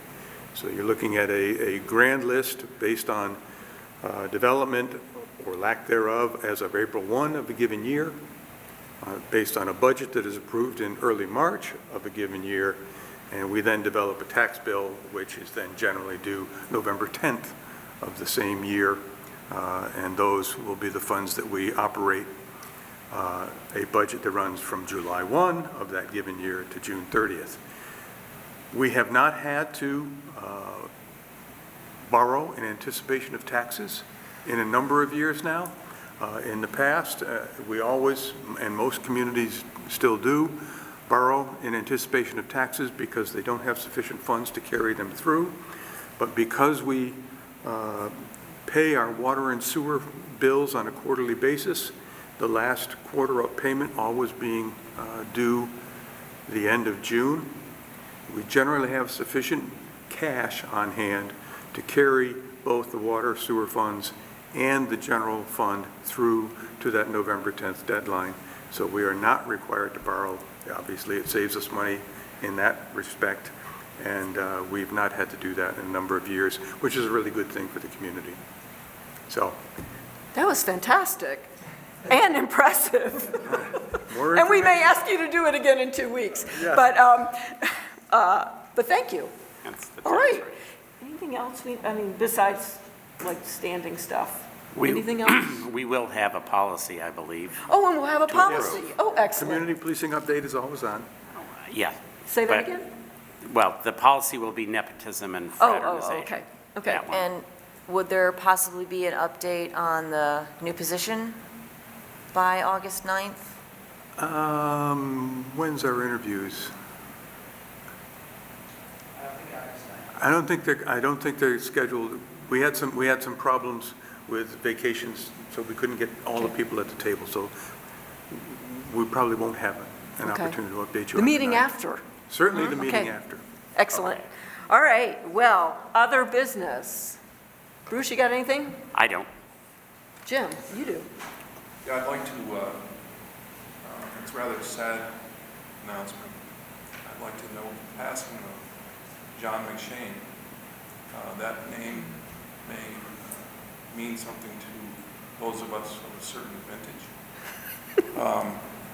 S5: So you're looking at a grand list based on development or lack thereof as of April 1 of a given year, based on a budget that is approved in early March of a given year, and we then develop a tax bill, which is then generally due November 10th of the same year, and those will be the funds that we operate a budget that runs from July 1 of that given year to June 30th. We have not had to borrow in anticipation of taxes in a number of years now. In the past, we always, and most communities still do, borrow in anticipation of taxes because they don't have sufficient funds to carry them through. But because we pay our water and sewer bills on a quarterly basis, the last quarter of payment always being due the end of June, we generally have sufficient cash on hand to carry both the water sewer funds and the general fund through to that November 10th deadline. So we are not required to borrow. Obviously, it saves us money in that respect, and we've not had to do that in a number of years, which is a really good thing for the community. So
S1: That was fantastic and impressive.
S5: more
S1: And we may
S5: information.
S1: ask you to do it again in 2 weeks.
S5: Yes.
S1: But thank you.
S2: That's the
S1: All
S2: tax
S1: right.
S2: rate.
S1: Anything else, besides like standing stuff?
S2: We-
S1: Anything else?
S2: We will have a policy, I believe.
S1: Oh, and we'll have a policy. Oh, excellent.
S5: Community policing update is always on.
S2: Yeah.
S1: Say that
S2: but-
S1: again?
S2: Well, the policy will be nepotism and
S1: Oh,
S2: fraternization.
S1: okay. Okay.
S2: That one.
S4: And would there possibly be an update on the new position by August 9th?
S5: When's our interviews? I don't think they're scheduled. We had some problems with vacations, so we couldn't get all the people at the table. So we probably won't have an
S1: Okay.
S5: opportunity to update you.
S1: The
S5: on
S1: meeting
S5: night.
S1: after.
S5: Certainly the meeting
S1: Okay.
S5: after.
S1: Excellent. All right, well, other business. Bruce, you got anything?
S2: I don't.
S1: Jim, you do.
S3: Yeah, I'd like to, it's rather a sad announcement. I'd like to note the passing of John McShane. That name may mean something to those of us of a certain vintage.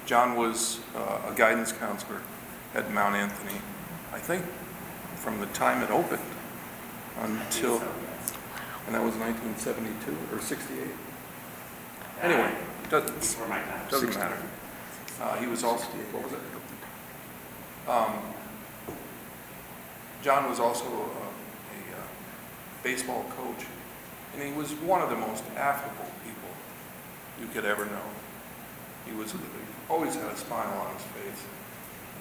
S3: John was a guidance counselor at Mount Anthony, I think, from the time it opened until, and that was 1972 or 68. Anyway, doesn't matter. He was also, what was it? John was also a baseball coach, and he was one of the most affable people you could ever know. He always had a smile on his face,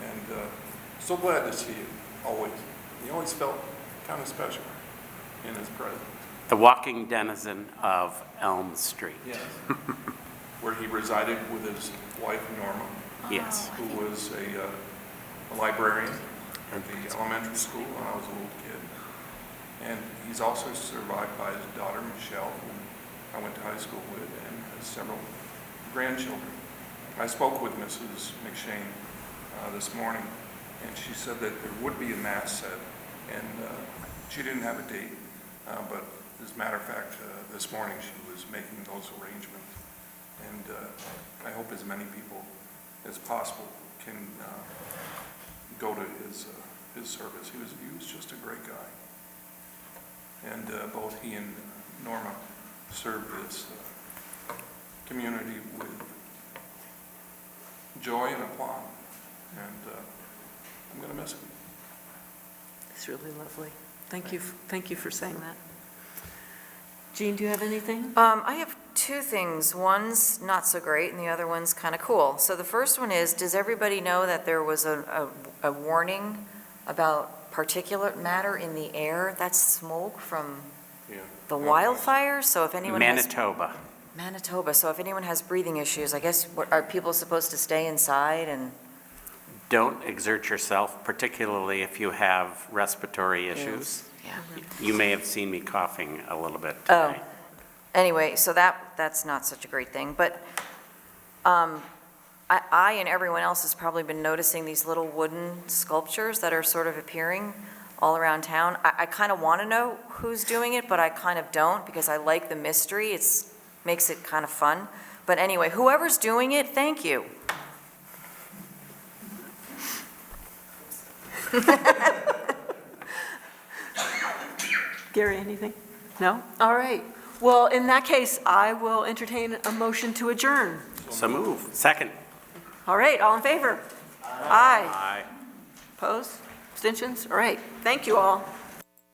S3: and so glad to see you, always. He always felt kind of special in his presence.
S2: The walking denizen of Elm Street.
S3: Yes. Where he resided with his wife Norma.
S2: Yes.
S3: Who was a librarian at the elementary school when I was a little kid. And he's also survived by his daughter Michelle, who I went to high school with, and has several grandchildren. I spoke with Mrs. McShane this morning, and she said that there would be a mass set, and she didn't have a date, but as a matter of fact, this morning she was making those arrangements. And I hope as many people as possible can go to his service. He was just a great guy. And both he and Norma served this community with joy and aplomb. And I'm going to miss him.
S1: It's really lovely. Thank you for saying that. Jean, do you have anything?
S4: I have two things. One's not so great and the other one's kind of cool. So the first one is, does everybody know that there was a warning about particulate matter in the air? That's smoke from the wildfires? So if anyone Manitoba. So if anyone has breathing issues, I guess, are people supposed to stay inside and?
S2: Don't exert yourself, particularly if you have respiratory issues.
S4: Yeah.
S2: You may have seen me coughing a little bit
S4: Oh,
S2: today.
S4: anyway, so that's not such a great thing, but I and everyone else has probably been noticing these little wooden sculptures that are sort of appearing all around town. I kind of want to know who's doing it, but I kind of don't, because I like the mystery. It makes it kind of fun. But anyway, whoever's doing it, thank you.
S1: Gary, anything? No? All right. Well, in that case, I will entertain a motion to adjourn.
S2: So move. Second.
S1: All right, all in favor? Aye.
S2: Aye.
S1: Opposed? Abstentions? All right. Thank you all.